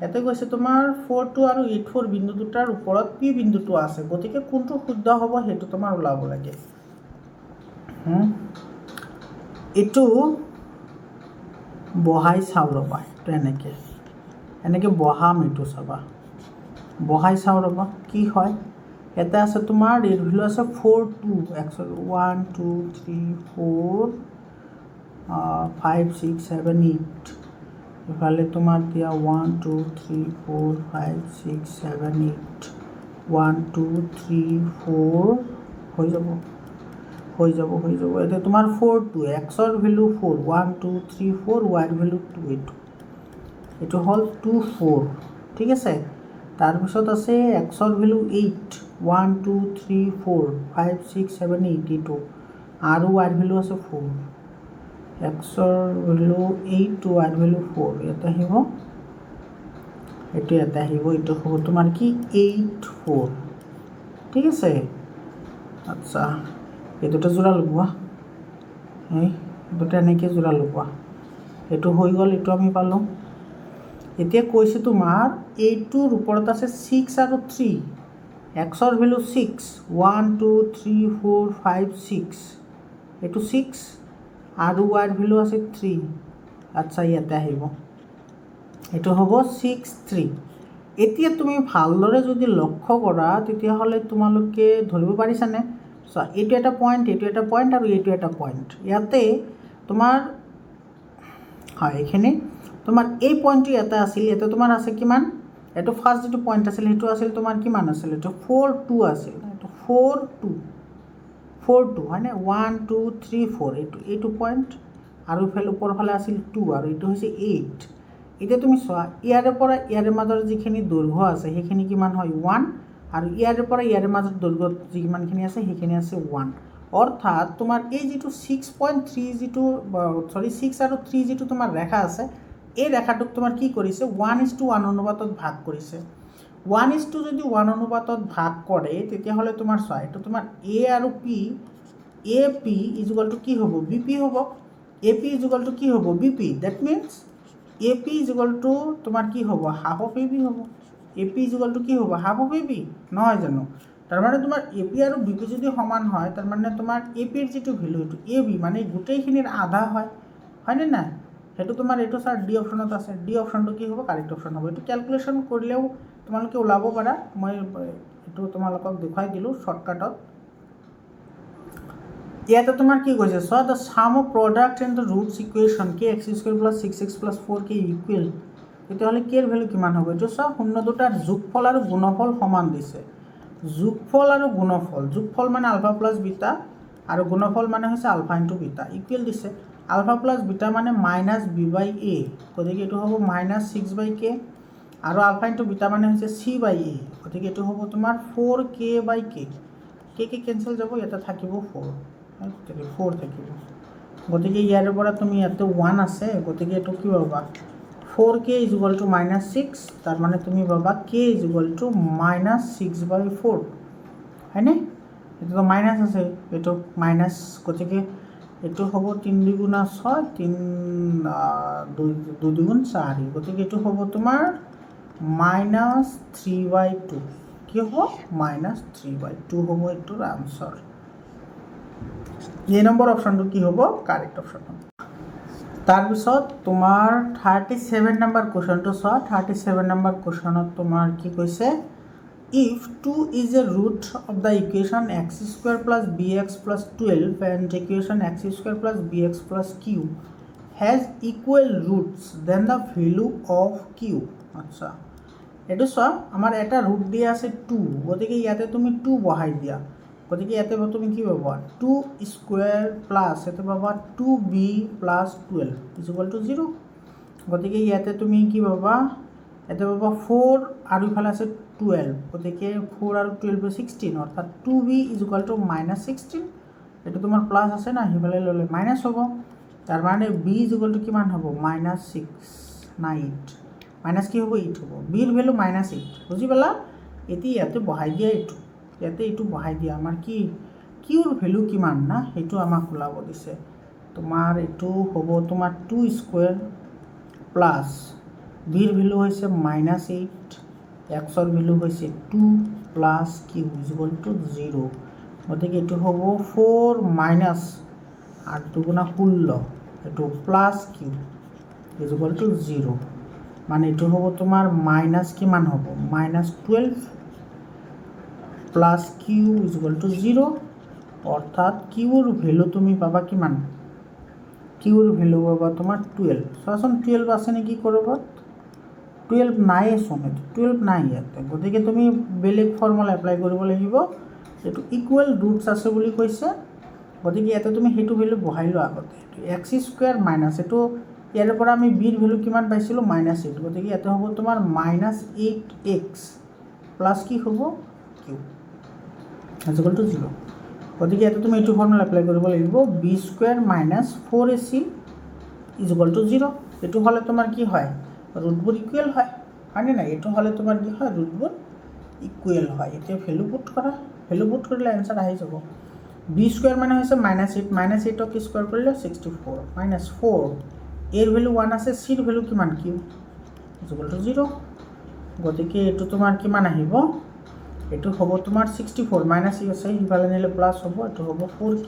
এতে কৈছে তোমাৰ 42 আৰু 84 বিন্দু দুটাৰ ওপৰত পি বিন্দুটো আছে গতিকে কোনটো শুদ্ধ হ'ব হেতু তোমাৰ ওলাব লাগে এটো বহাই চাও ৰবা তো এনেকে বহাম এটো চাবা বহাই চাও ৰবা কি হয় এটা আছে তোমাৰ এর ভ্যালু আছে 42 x 1 2 3 4 5 6 7 8 इफाले तुम्हार दिया 1 2 3 4 5 6 7 8 1 2 3 4 हो যাব এটা তোমার 4 2 x এর ভ্যালু 4 1 2 3 4 y এর ভ্যালু 2 এটা হল 2 4 ঠিক আছে তার পিছত আছে x এর ভ্যালু 8 1 2 3 4 5 6 7 8 এটা আর y এর ভ্যালু আছে 4 x value 8 to y value 4 এটা হইব এটা হইব তোমার কি 8 4 ঠিক আছে আচ্ছা এই দুটো জোড়া লগোৱা এই দুটো এনেকে জোড়া লগোৱা এটো হৈ গল এটো আমি পালো এতিয়া কৈছে তোমাৰ 8 টোৰ ওপৰত আছে 6 আৰু 3 x এর ভ্যালু 6 1 2 3 4 5 6 এটো 6 আৰু y এর ভ্যালু আছে 3 আচ্ছা ইয়াতে আহিব এটো হ'ব 6 3 এতিয়া তুমি ভালদৰে যদি লক্ষ্য কৰা তেতিয়া হলে তোমালোকে ধৰিব পাৰিছানে সো এটো এটা পয়েন্ট আৰু এটো এটা পয়েন্ট ইয়াতে তোমাৰ হয় এখানে তোমাৰ এই পয়েন্টটো এটা আছিল এটা তোমাৰ আছে কিমান এটো ফাৰ্স্ট যেটো পয়েন্ট আছিল হেতু আছিল তোমাৰ কিমান আছিল এটো 4 2 আছিল এটো 4 2 হয় না 1 2 3 4 এইটো পয়েন্ট আৰু ফেল উপৰ ফালে আছিল 2 আৰু এইটো হৈছে 8 এটা তুমি চোৱা ইয়াৰে পৰা ইয়াৰে মাজৰ যিখিনি দৈৰ্ঘ্য আছে সেইখিনি কিমান হয় 1 আৰু ইয়াৰে পৰা ইয়াৰে মাজৰ দৈৰ্ঘ্য যিমানখিনি আছে সেইখিনি আছে 1 অৰ্থাৎ তোমাৰ এই যেটো 6.3 যেটো 6 আৰু 3 যেটো তোমাৰ ৰেখা আছে এই ৰেখাটোক তোমাৰ কি কৰিছে 1:1 অনুপাতত ভাগ কৰিছে 1:2 যদি 1 অনুপাতত ভাগ কৰে তেতিয়া হলে তোমাৰ চোৱা এটা তোমাৰ a আৰু p AP ইকুয়াল টু কি হ'ব BP হ'ব AP ইকুয়াল টু কি হ'ব BP that means AP equal to তোমাৰ কি হ'ব হাফ অফ AB হ'ব AP ইকুয়াল টু কি হ'ব হাফ অফ AB নহয় জানো তাৰ মানে তোমাৰ AP আৰু BP যদি সমান হয় তাৰ মানে তোমাৰ AP এৰ যেটো ভ্যালু এটো AB মানে গোটেইখিনিৰ আধা হয় হয়নে না হেতু তোমাৰ এটো স্যার ডি অপশনত আছে ডি অপশনটো কি হ'ব কারেক্ট অপশন হ'ব এটো ক্যালকুলেশন কৰিলেও তোমালোকে ওলাব পাৰা মই এটো তোমালোকক দেখাই দিলো শৰ্টকাটত ইয়াতে তোমাৰ কি কৈছে so the sum of product and the roots equation kx² + 6x + 4k equal এটা হলে k এর ভ্যালু কিমান হবে এটো সো শূন্য দুটাৰ যোগফল আৰু গুণফল সমান দিছে যোগফল আৰু যোগফল মানে আলফা + বিটা আৰু গুণফল মানে হৈছে আলফা * বিটা ইকুয়াল দিছে আলফা + বিটা মানে -b/a গতিকে এটো হ'ব -6/k আৰু আলফা * বিটা মানে হৈছে c/a গতিকে এটো হ'ব তোমাৰ 4k/k k কেনসেল যাব এটা থাকিব 4 4 থাকিব গতিকে ইয়াৰ পৰা তুমি ইয়াতে 1 আছে গতিকে এটো কি পাবা 4k = -6 তার মানে তুমি পাবা k = -6/4 হয়নে এটা তো মাইনাস আছে এটো মাইনাস গতিকে এইটো হ'ব 3 দুগুণা 6 3 2 দুগুণ 4 গতিকে এইটো হ'ব তোমাৰ -3/2 কি হ'ব -3/2 হ'ব এইটোৰ আনসাৰ এই নম্বৰ অপশনটো কি হ'ব কাৰেক্ট অপশন হ'ব তাৰপিছত তোমাৰ 37 নম্বৰ কোৱেশ্চনটো চোৱা 37 নম্বৰ কোৱেশ্চনত তোমাৰ কি কৈছে if 2 is a root of the equation x square plus bx plus 12 and equation x square plus bx plus q has equal roots then the value of q আচ্ছা এইটো চোৱা আমাৰ এটা ৰুট দিয়া আছে 2 গতিকে ইয়াতে তুমি 2 বহাই দিয়া গতিকে ইয়াতে তুমি কি পাবা 2 স্কয়ার প্লাস এতে পাবা 2b plus 12 is equal to 0 গতিকে ইয়াতে তুমি কি পাবা এতে পাবা 4 আর ইফালে আছে 12 গতিকে 4 আর 12 16 অর্থাৎ 2b ইজ ইকুয়াল টু -16 এটা তোমার প্লাস আছে না ইফালে ললে মাইনাস হবে তার মানে b ইজ ইকুয়াল টু কিমান হবে -6 না 8 মাইনাস কি হবে 8 হবে b এর ভ্যালু -8 বুঝি পেলা এটি ইয়াতে বহাই দিয়া এইটো ইয়াতে এইটো বহাই দিয়া আমাৰ কি কিউৰ ভ্যালু কিমান না এইটো আমাক ওলাব দিছে তোমাৰ এইটো হ'ব তোমাৰ 2 স্কয়াৰ প্লাস বিৰ ভ্যালু হৈছে -8 xৰ ভ্যালু হৈছে 2 plus Q is equal to 0 গতিকে এইটো হ'ব 4 মাইনাস 8 দুগুণা 16 এইটো plus Q is equal to 0 মানে এইটো হ'ব তোমাৰ মাইনাস কিমান হ'ব -12 plus Q is equal to 0 অর্থাৎ কিউর ভ্যালু তুমি পাবা কিমান কিউর ভ্যালু পাবা তোমার 12 সরাসরি 12 আছে নাকি করব 12 নাই শুনে 12 নাই ইয়াতে গতিকে তুমি বেলেগ ফর্মুলা এপ্লাই কৰিব লাগিব এটো ইকুয়াল রুটস আছে বুলি কৈছে গতিকে ইয়াতে তুমি হেতু ভ্যালু বহাই লো আগতে x স্কয়ার মাইনাস এটো ইয়াৰ পৰা আমি b ৰ ভ্যালু কিমান পাইছিলো -8 গতিকে ইয়াতে হ'ব তোমাৰ -8x প্লাস কি হ'ব q is equal to 0 গতিকে ইয়াতে তুমি এইটো ফর্মুলা এপ্লাই কৰিব লাগিব b square minus 4ac is equal to 0 এটো হলে তোমাৰ কি হয় ৰুটবোৰ ইকুয়াল হয় মানে না এটো হলে তোমাৰ কি হয় ৰুটবোৰ ইকুয়াল হয় এতিয়া ভ্যালু পুট কৰিলে आंसर আহি যাব b স্কয়াৰ মানে হৈছে -8 -8 ক স্কয়াৰ কৰিলে 64 -4 এৰ ভ্যালু 1 আছে c এৰ ভ্যালু কিমান q is equal to 0 গতিকে এটো তোমাৰ কিমান আহিব এটো হ'ব তোমাৰ 64 মাইনাস ই আছে ইফালে নিলে প্লাস হ'ব এটো হ'ব 4q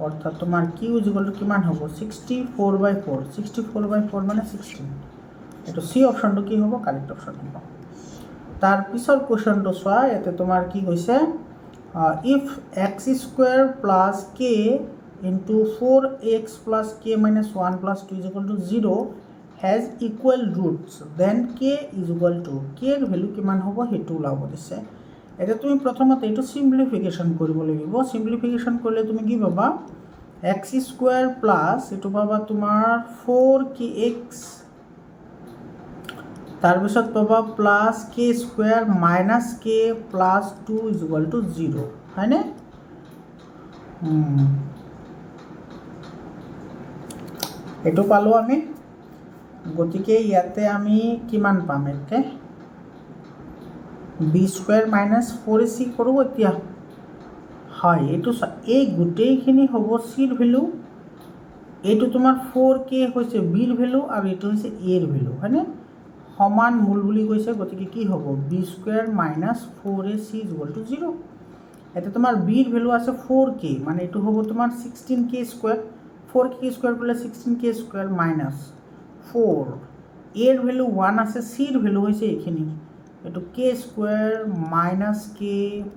অর্থাৎ তোমার q ইজ ইকুয়াল টু কিমান হ'ব 64/4 64/4 মানে 16 এটো সি অপশনটো কি হ'ব কারেক্ট অপশন হ'ব তার পিছৰ কোশ্চনটো চোৱা এতে তোমাৰ কি কৈছে if x square plus k into 4x plus k minus 1 plus 2 is equal to 0 has equal roots then k is equal to k এর ভ্যালু কিমান হ'ব হেতু ওলাব দিছে এটা তুমি প্ৰথমতে এটো সিম্পলিফিকেশন কৰিব লাগিব সিম্পলিফিকেশন কৰিলে তুমি কি পাবা x স্কয়াৰ প্লাস এটো পাবা তোমাৰ 4kx তার পিছত পাবা plus k square minus k plus 2 is equal to 0 হয়নে এটো পালো আমি গতিকে ইয়াতে আমি কিমান পাম এতে b স্কয়ার মাইনাস 4ac করব এতিয়া হয় এটো এই গোটেইখিনি হ'ব c এর ভ্যালু এটো তোমাৰ 4k হৈছে b এৰ ভ্যালু আৰু এটো হৈছে a এর ভ্যালু হয়নে সমান মূল বুলি কৈছে গতিকে কি হ'ব b square minus 4ac is equal to 0 এটা তোমাৰ b এৰ ভ্যালু আছে 4k মানে এটো হ'ব তোমাৰ 16k স্কয়ার 4k স্কয়ার করলে 16k স্কয়ার মাইনাস 4 এর ভ্যালু 1 আছে c এর ভ্যালু হইছে এখানে এটো k square minus k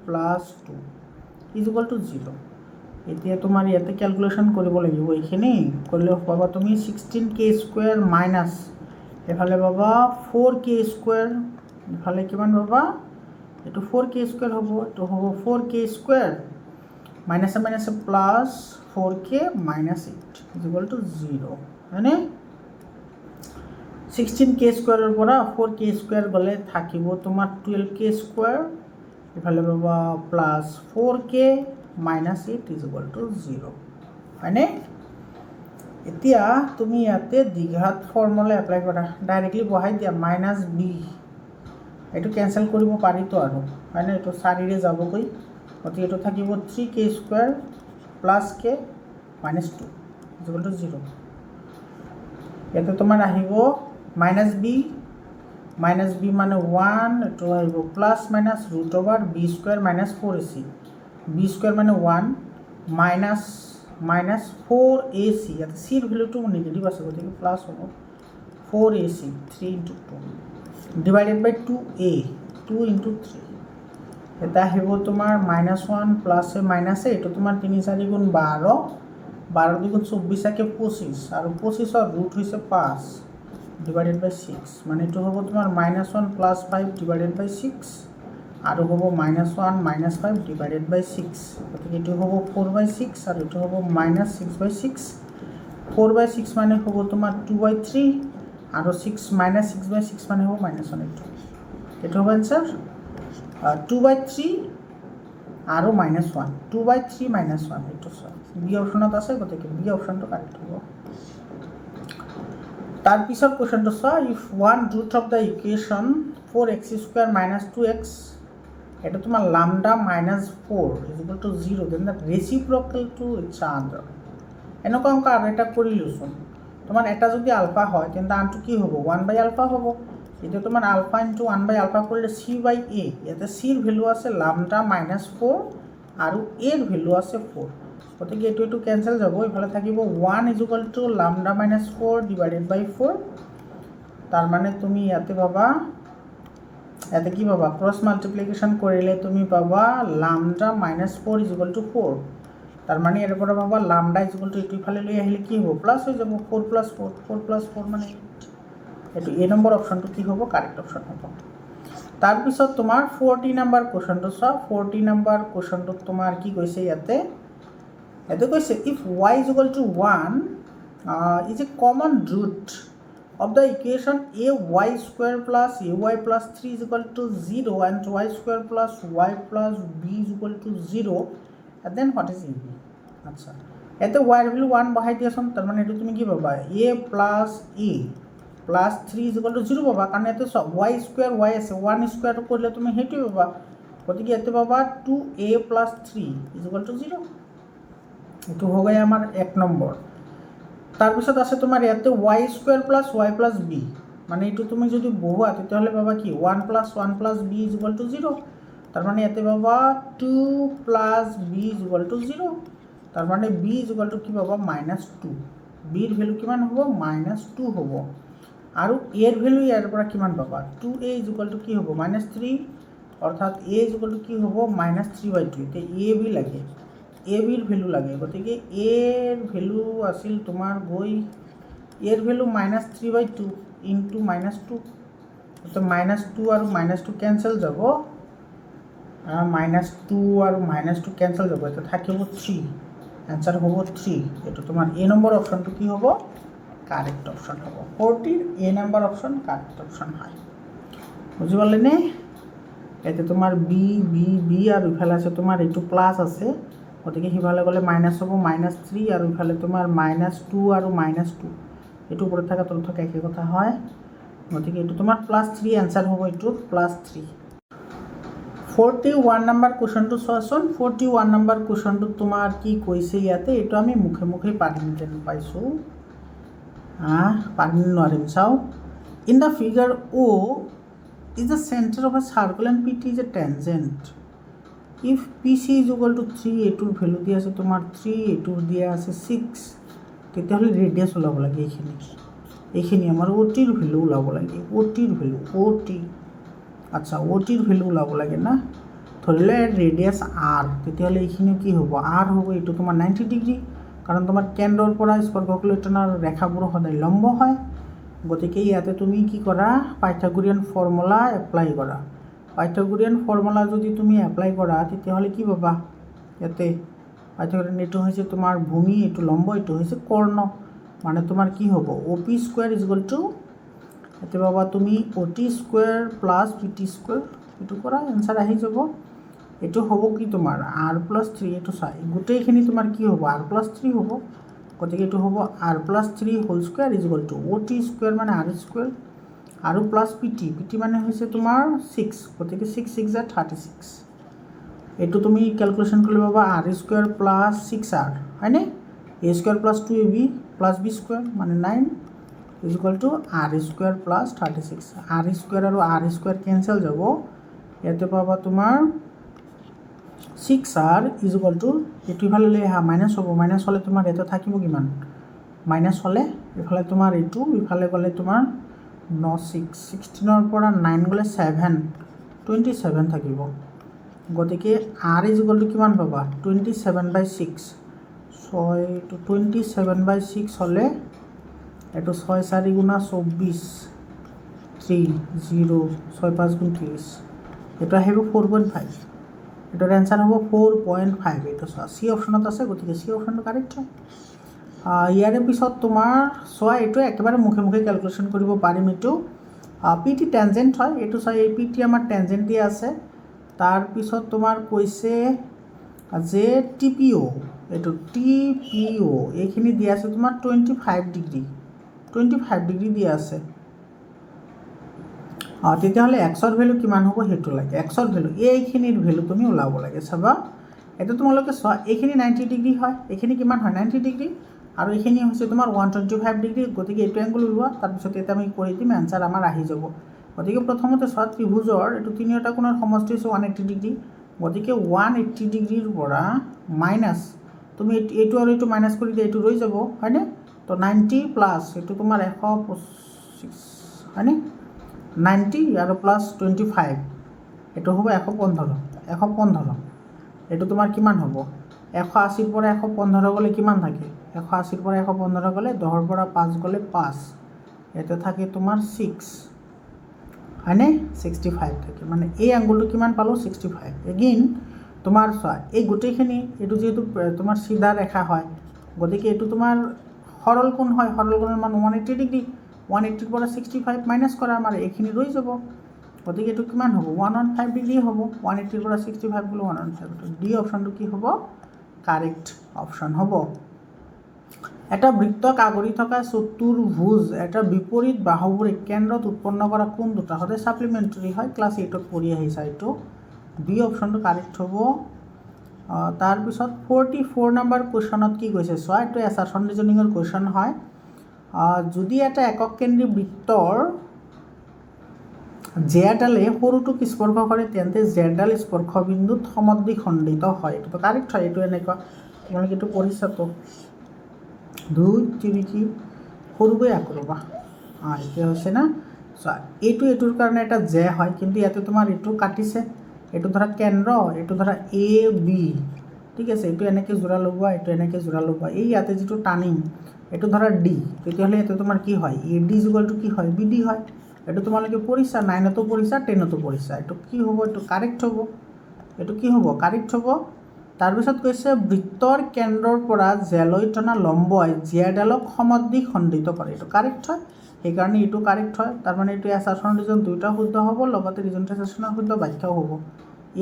plus 2 is equal to 0 এতিয়া তোমাৰ ইয়াতে ক্যালকুলেশন কৰিব লাগিব এখানে করলে পাবা তুমি 16k স্কয়ার মাইনাস এফালে পাবা 4k স্কয়ার এফালে কিমান পাবা এটো 4k স্কয়ার হ'ব এটো হ'ব 4k square minus minus plus 4k minus 8 is equal to 0 মানে 16k স্কয়ারের পৰা 4k স্কয়াৰ গলে থাকিব তোমাৰ 12k স্কয়ার এফালে পাবা plus 4k minus 8 is equal to 0 মানে এতিয়া তুমি ইয়াতে দ্বিঘাত ফর্মুলা এপ্লাই কৰা ডাইৰেক্টলি বহাই দিয়া -b এটো ক্যান্সেল কৰিব পাৰি তো আৰু মানে এটো 4 ৰে যাব গৈ গতি এটো থাকিব 3k square plus k -2 equal to 0 ইয়াতে তোমাৰ আহিব -b মানে 1 এটো আহিব plus minus √b² - 4ac b² মানে 1 মাইনাস 4ac ইয়াতে c ৰ ভ্যালুটো নেগেটিভ আছে গতিকে প্লাস হ'ব 4ac 3 * 2 ডিভাইডেড বাই 2a 2 * 3 এটা আহিব তোমাৰ -1 প্লাস এ মাইনাস এ এটো তোমাৰ 3 4 গুণ 12 12 দুগুণ 24 একে 25 আৰু 25 ৰ ৰুট হৈছে 5 ডিভাইডেড বাই 6 মানে এটো হ'ব তোমাৰ -1 প্লাস 5 ডিভাইডেড বাই 6 আৰু হ'ব -1 মাইনাস 5 ডিভাইডেড বাই 6 গতিকে এটো হ'ব 4/6 আৰু এটো হ'ব -6/6 4/6 মানে হ'ব তোমাৰ 2/3 আৰু 6 -6/6 মানে হ'ব -1 এটো হ'ব आंसर 2/3 আৰু -1 2/3 -1 এটো বি অপশনত আছে গতিকে বি অপশনটো কারেক্ট হ'ব তার পিছৰ কোৱেশ্চনটো চোৱা if one root of the equation 4x² - 2x এটা তোমাৰ lambda -4 = 0 then the reciprocal to each other এনেকুৱা অংক আৰু এটা কৰি লৈছোন তোমাৰ এটা যদি আলফা হয় তেন্তে আনটো কি হ'ব 1/α হ'ব এটা তোমাৰ আলফা * 1/α কৰিলে c/a ইয়াতে c ৰ ভ্যালু আছে lambda -4 আৰু a ৰ ভ্যালু আছে 4 গতিকে এটো ক্যান্সেল যাব ইফালে থাকিব 1 = lambda -4 ডিভাইডেড বাই 4 তার মানে তুমি ইয়াতে পাবা ইয়াতে কি পাবা ক্রস মাল্টিপ্লিকেশন কৰিলে তুমি পাবা lambda -4 = 4 তাৰ মানে এৰ পৰা পাবা lambda = এটো ইফালে লৈ আহিলে কি হ'ব প্লাস হৈ যাব 4 + 4 4 + 4 মানে এটো এ নম্বৰ অপশনটো কি হ'ব কাৰেক্ট অপশন হ'ব তাৰ পিছত তোমাৰ 40 নম্বৰ কোৱেশ্চনটো চোৱা 40 নম্বৰ কোৱেশ্চনটো তোমাৰ কি কৈছে ইয়াতে এটো কৈছে if y = 1 is a common root of the equation ay² + ay + 3 = 0 and y² + y + b = 0 and then what is ab আচ্ছা এতে y এর ভ্যালু 1 বহাই দিয়াছন তার মানে এটো তুমি কি পাবা a + a + 3 = 0 পাবা কারণ এতে y² y আছে 1² করলে তুমি হেটি পাবা গতিকে এতে পাবা 2a + 3 = 0 এটো हो गया আমার 1 নম্বর তার পিছত আছে তোমার ইয়াতে y² + y + b মানে এটো তুমি যদি বহুয়া তাহলে পাবা কি 1 + 1 + b = 0 তার মানে এতে পাবা 2 + b = 0 তার মানে b = কি পাবা -2 b এর ভ্যালু কিমান হ'ব -2 হ'ব আৰু a এৰ ভ্যালু ইয়াৰ পৰা কিমান পাবা 2a = কি হ'ব -3 অর্থাৎ a = কি হ'ব -3/2 তে a b লাগে a b এর ভ্যালু লাগে গতিকে a এর ভ্যালু আছিল তোমার গই a এর ভ্যালু -3/2 ইনটু -2 তো -2 আৰু -2 ক্যান্সেল যাব -2 আৰু -2 ক্যান্সেল যাব এটা থাকিব 3 आंसर হ'ব 3 এটো তোমাৰ a নম্বৰ অপশনটো কি হ'ব কাৰেক্ট অপশন হ'ব 40 a number option correct option হয় বুঝি পালেনে এতে তোমাৰ b b b আৰু ইফালে আছে তোমাৰ এটো প্লাস আছে গতিকে হিফালে গলে মাইনাস হ'ব -3 আৰু ইফালে তোমাৰ -2 আৰু -2 এটো উপৰে থাকা তল থাকা একই কথা হয় গতিকে এটো তোমাৰ +3 आंसर হ'ব এটো +3 41 নম্বৰ কোৱেশ্চনটো চোৱাচোন 41 নম্বৰ কোৱেশ্চনটো তোমাৰ কি কৈছে ইয়াতে এটো আমি মুখে মুখে পাৰিম যেন পাইছো পাৰিম নোৱাৰিম চাও in the figure o is the center of a circle and pt is a tangent if pc = 3 এটোৰ value দিয়া আছে তোমাৰ 3 এটোৰ দিয়া আছে 6 তেতিয়াহলে ৰেডিয়াস ওলাব লাগে এইখিনি আমাৰ ot ৰ ভ্যালু ওলাব লাগে ot ৰ ভ্যালু ot আচ্ছা ot ৰ ভ্যালু ওলাব লাগে না ধৰিলে ৰেডিয়াস r তেতিয়াহলে এইখিনি কি হ'ব r হ'ব এটো তোমাৰ 90 ডিগ্ৰী কাৰণ তোমাৰ কেন্দ্ৰৰ পৰা স্পৰ্শকলৈটনৰ ৰেখাবোৰ সদায় লম্ব হয় গতিকে ইয়াতে তুমি কি কৰা পাইথাগোৰিয়ান ফৰ্মুলা এপ্লাই কৰা পাইথাগোৰিয়ান ফৰ্মুলা যদি তুমি এপ্লাই কৰা তেতিয়াহলে কি পাবা ইয়াতে পাইথাগোৰিয়ান এটো হৈছে তোমাৰ ভূমি এটো লম্ব এটো হৈছে কৰ্ণ মানে তোমাৰ কি হ'ব op² = এতে পাবা তুমি ot² + pt² এটো কৰা आंसर আহি যাব এটো হ'ব কি তোমাৰ r + 3 এটো চাই গোটেইখিনি তোমাৰ কি হ'ব r + 3 হ'ব গতিকে এটো হ'ব r + 3 হোল স্কয়ার = ot² মানে r² আৰু প্লাস pt মানে হৈছে তোমাৰ 6 গতিকে 6 6 = 36 এটো তুমি ক্যালকুলেশন কৰিলে পাবা r² + 6r হয়নে a square plus 2ab plus b square মানে 9 is equal to r square plus 36 r square আৰু r square কেঞ্চেল যাব ইয়াতে পাবা তোমাৰ 6r is equal to এইটো ইফালে লৈ আহা মাইনাছ হ'ব মাইনাছ হ'লে তোমাৰ ইয়াতে থাকিব কিমান মাইনাছ হ'লে ইফালে তোমাৰ এইটো ইফালে গ'লে তোমাৰ 9 6 16ৰ পৰা 9 গ'লে 7 27 থাকিব গতিকে r is equal to কিমান পাবা 27/6 6 to 27/6 হ'লে এইটো 6 4 গুণা 24 3 0 6 5 গুণ 30 এইটো আহিব 4.5 এটার অ্যান্সার হব 4.5 এটা সি অপশনত আছে গতিকে সি অপশনটো কারেক্ট হয় ইয়াৰে পিছত তোমাৰ চোৱা এইটো একেবাৰে মুখে মুখে ক্যালকুলেশন কৰিব পাৰিম এইটো পিটি টেনজেন্ট হয় এইটো চাই এই পিটি আমাৰ টেনজেন্ট দিয়া আছে তাৰ পিছত তোমাৰ কৈছে যে টিপিও এইটো টিপিও এইখিনি দিয়া আছে তোমাৰ 25 ডিগ্ৰী দিয়া আছে তেতিয়াহ'লে এক্সৰ ভ্যালু কিমান হ'ব হেতু লাগে এক্সৰ ভ্যালু এইখিনিৰ ভ্যালু তুমি ওলাব লাগে চাবা এটা তোমালোকে চোৱা এইখিনি 90 ডিগ্ৰী হয় এইখিনি কিমান হয় 90 ডিগ্ৰী আৰু এইখিনি হৈছে তোমাৰ 125 ডিগ্ৰী গতিকে এইটো এংগল ওলোৱা তাৰ পিছত এটা আমি কৰি দিম আনসাৰ আমাৰ আহি যাব গতিকে প্ৰথমতে চোৱা ত্ৰিভুজৰ এইটো তিনিটা কোণৰ সমষ্টি হৈছে 180 ডিগ্ৰী গতিকে 180 ডিগ্ৰীৰ পৰা মাইনাস তুমি এইটো আৰু এইটো মাইনাস কৰি দিয়া এইটো ৰৈ যাব হয়নে তো 90 প্লাস এইটো তোমাৰ 125 হয়নে 90 আৰু প্লাস 25 এইটো হ'ব 115 এইটো তোমাৰ কিমান হ'ব 180 ৰ পৰা 115 গ'লে কিমান থাকে 180 ৰ পৰা 115 গ'লে 10 ৰ পৰা 5 গ'লে 5 এতে থাকে তোমাৰ 6 হয়নে 65 থাকে মানে এই আঙ্গুলটো কিমান পালো 65 এগেইন তোমাৰ চোৱা এই গোটেইখিনি এইটো যেহেতু তোমাৰ সিধা ৰেখা হয় গতিকে এইটো তোমাৰ সৰল কোণ হয় সৰল কোণৰ মান 180 ডিগ্ৰী 180 ৰ পৰা 65 মাইনাস কৰা আমাৰ এইখিনি ৰৈ যাব গতিকে এইটো কিমান হ'ব 115 ডিগ্ৰী হ'ব 180 ৰ পৰা 65 গ'লে 115 ডি অপশনটো কি হ'ব কাৰেক্ট অপশন হ'ব এটা বৃত্তক আগুৰি থকা চতুৰ্ভুজ এটা বিপৰীত বাহুবোৰে কেন্দ্ৰত উৎপন্ন কৰা কোণ দুটা সদায় সাপ্লিমেন্টাৰী হয় ক্লাস 8 ত পঢ়ি আহিছা এইটো বি অপশনটো কাৰেক্ট হ'ব তাৰ পিছত 44 নম্বৰ কোৱেশ্চনত কি কৈছে চোৱা এইটো এছাৰশন ৰিজনিংৰ কোৱেশ্চন হয় যদি এটা একক কেন্দ্ৰী বৃত্তৰ জেডালে সৰুটোক স্পৰ্শ কৰে তেন্তে জেডাল স্পৰ্শ বিন্দুত সমদ্বিখণ্ডিত হয় এটো কাৰেক্ট হয় এটো এনেকুৱা তোমালোকে এটো পঢ়িছা তো 2 3 কি সৰুকৈ আকৰবা এতিয়া হৈছে না এইটোৰ কাৰণে এটা জে হয় কিন্তু ইয়াতে তোমাৰ এইটো কাটিছে এইটো ধৰা কেন্দ্ৰ এইটো ধৰা এ বি ঠিক আছে এইটো এনেকৈ জোৰা লগোৱা এইটো এনেকৈ জোৰা লগোৱা এই ইয়াতে যিটো টানিম এইটো ধৰা ডি তেতিয়াহ'লে এইটো তোমাৰ কি হয় এ ডি ইকুয়াল টু কি হয় বিডি হয় এইটো তোমালোকে পঢ়িছা 9 তো পঢ়িছা 10 তো পঢ়িছা এইটো কি হ'ব এইটো কারেক্ট হ'ব এইটো কি হ'ব কারেক্ট হ'ব তাৰ পিছত কৈছে বৃত্তৰ কেন্দ্ৰৰ পৰা জেলৈ টনা লম্বই জেডালক সমদ্বিখণ্ডিত কৰে এইটো কাৰেক্ট হয় সেই কাৰণে এইটো কাৰেক্ট হয় তাৰ মানে এইটো এছাৰশন ৰিজন দুইটা শুদ্ধ হ'ব লগতে ৰিজন ট্ৰেন্সলেচনৰ শুদ্ধ ব্যাখ্যাও হ'ব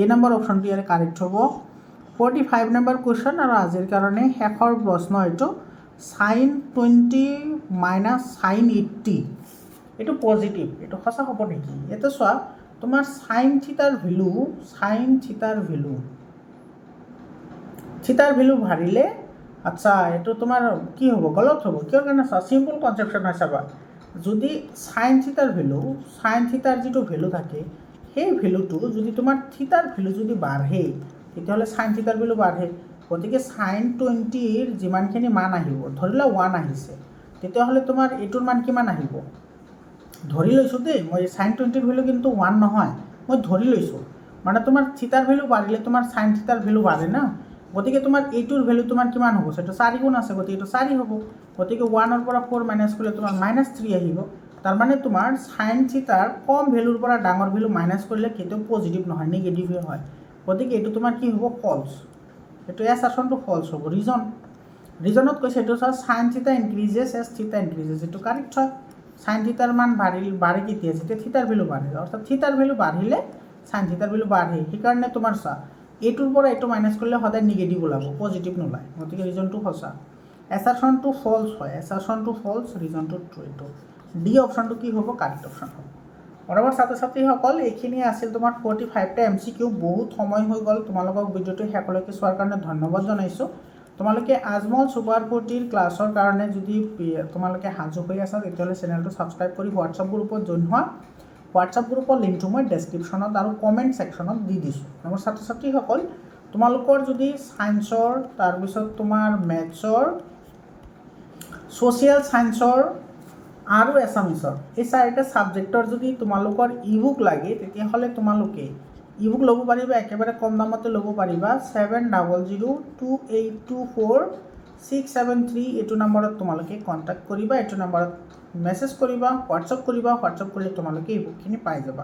এ নম্বৰ অপশনটো ইয়াৰ কাৰেক্ট হ'ব 45 নম্বৰ কোৱেশ্চন আৰু আজিৰ কাৰণে শেষৰ প্ৰশ্ন এইটো sin 20 minus sin 80 এইটো পজিটিভ এইটো সঁচা হ'ব নেকি এটা চোৱা তোমাৰ sin থিটাৰ ভ্যালু ভাৰিলে আচ্ছা এইটো তোমাৰ কি হ'ব গলত হ'ব কিয় কাৰণে চোৱা সিম্পল কনসেপশন হয় চাবা যদি sin থিটাৰ যিটো ভ্যালু থাকে সেই ভ্যালুটো যদি তোমাৰ থিটাৰ ভ্যালু যদি বাঢ়ে তেতিয়াহ'লে sin থিটাৰ ভ্যালু বাঢ়ে গতিকে sin 20 ৰ যিমানখিনি মান আহিব ধৰিলা 1 আহিছে তেতিয়াহ'লে তোমাৰ এইটোৰ মান কিমান আহিব ধৰি লৈছো দেই মই sin 20 ৰ ভ্যালু কিন্তু 1 নহয় মই ধৰি লৈছো মানে তোমাৰ থিটাৰ ভ্যালু বাঢ়িলে তোমাৰ sin থিটাৰ ভ্যালু বাঢ়ে না গতিকে তোমাৰ এইটোৰ ভ্যালু তোমাৰ কিমান হ'ব সেটো 4 গুণ আছে গতিকে এইটো 4 হ'ব গতিকে 1 ৰ পৰা 4 মাইনাস কৰিলে তোমাৰ -3 আহিব তাৰ মানে তোমাৰ sin থিটাৰ কম ভ্যালুৰ পৰা ডাঙৰ ভ্যালু মাইনাস কৰিলে কেতিয়াও পজিটিভ নহয় নেগেটিভ হয় গতিকে এইটো তোমাৰ কি হ'ব ফলস এইটো এছাৰশনটো ফলস হ'ব ৰিজনত কৈছে এইটো sin থিটা ইনক্ৰিজেস as থিটা ইনক্ৰিজেস এইটো কাৰেক্ট হয় sin থিটাৰ মান বাঢ়ে কেতিয়া যেতিয়া থিটাৰ ভ্যালু বাঢ়ে অৰ্থাৎ থিটাৰ ভ্যালু বাঢ়িলে sin থিটাৰ ভ্যালু বাঢ়ে সেইকাৰণে তোমাৰ চা এইটোৰ পৰা এইটো মাইনাস কৰিলে সদায় নেগেটিভ ওলাব পজিটিভ নোলায় গতিকে ৰিজনটো সঁচা এছাৰশনটো ফলস হয় ৰিজনটো ট্ৰু এইটো ডি অপশনটো কি হ'ব কাৰেক্ট অপশন হ'ব বৰাবৰ ছাত্ৰ-ছাত্ৰীসকল এইখিনি আছিল তোমাৰ 45টা এমচিকিউ বহুত সময় হৈ গ'ল তোমালোকক ভিডিঅ'টো শেষলৈকে চোৱাৰ কাৰণে ধন্যবাদ জনাইছোঁ তোমালোকে আজমল সুপাৰ 40 ক্লাছৰ কাৰণে যদি তোমালোকে সাজু হৈ আছা তেতিয়াহ'লে চেনেলটো ছাবস্ক্ৰাইব কৰি হোৱাটছআপ গ্ৰুপত জইন হোৱা। হোৱাটছআপ গ্ৰুপৰ লিংকটো মই ডেছক্ৰিপশ্যনত আৰু কমেণ্ট ছেকশ্যনত দি দিছোঁ। মোৰ ছাত্ৰ ছাত্ৰীসকল, তোমালোকৰ যদি ছায়েন্সৰ, তাৰপিছত তোমাৰ মেথছৰ, ছ'চিয়েল ছায়েন্সৰ আৰু এছামিছৰ এই 4টা ছাবজেক্টৰ যদি তোমালোকৰ ইবুক লাগে তেতিয়াহ'লে তোমালোকে ইবুক ল'ব পাৰিবা, একেবাৰে কম দামতে ল'ব পাৰিবা। 70022824 এইটো নম্বৰত তোমালোকে কণ্টেক্ট কৰিবা, এইটো নম্বৰত মেছেজ কৰিবা, হোৱাটছআপ কৰিবা। হোৱাটছআপ কৰিলে তোমালোকে ইবুকখিনি পাই যাবা।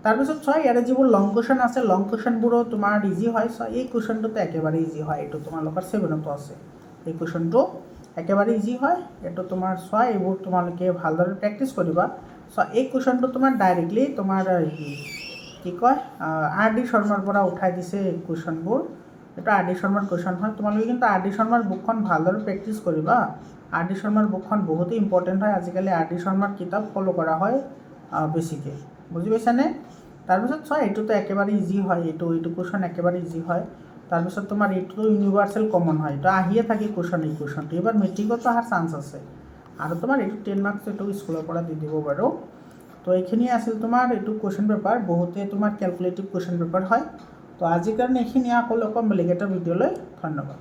তাৰপিছত চোৱা, ইয়াৰে যিবোৰ লং কুৱেশ্যন আছে, লং কুৱেশ্যনবোৰো তোমাৰ ইজি হয়। চোৱা, এই কুৱেশ্যনটোতো একেবাৰে ইজি হয়, এইটো তোমালোকৰ 7তো আছে। এই কুৱেশ্যনটো একেবাৰে ইজি হয়, এইটো তোমাৰ চোৱা, এইবোৰ তোমালোকে ভালদৰে প্ৰেক্টিছ কৰিবা। চোৱা, এই কুৱেশ্যনটো তোমাৰ ডাইৰেক্টলি তোমাৰ কি কয় R.D. শৰ্মাৰ পৰা উঠাই দিছে এই কুৱেশ্যনবোৰ। এইটো R.D. শৰ্মাৰ কুৱেশ্যন হয়। তোমালোকে কিন্তু R.D. শৰ্মাৰ বুকখন ভালদৰে প্ৰেক্টিছ কৰিবা। R.D. শৰ্মাৰ বুকখন বহুতেই ইম্পৰ্টেণ্ট হয়। আজিকালি R.D. শৰ্মাৰ কিতাপ ফ'ল' কৰা হয় বেছিকৈ, বুজি পাইছানে? তাৰপিছত চোৱা, এইটোতো একেবাৰে ইজি হয়, এইটো কুৱেশ্যন একেবাৰে ইজি হয়। তাৰপিছত তোমাৰ এইটো ইউনিভাৰ্চেল কমন হয়, এইটো আহিয়ে থাকে কুৱেশ্যন। এই কুৱেশ্যনটো এইবাৰ মেট্ৰিকতো অহাৰ চান্স আছে। আৰু তোমাৰ এইটো 10 মাৰ্কছ এইটো স্কুলৰ পৰা দি দিব বাৰু। তো এইখিনিয়ে আছিল তোমাৰ এইটো কুৱেশ্যন পেপাৰ। বহুতে তোমাৰ কেলকুলেটিভ কুৱেশ্যন পেপাৰ হয়। তো আজিৰ কাৰণে এইখিনি, আকৌ লগ পাম বেলেগ এটা ভিডিঅ'লৈ। ধন্যবাদ।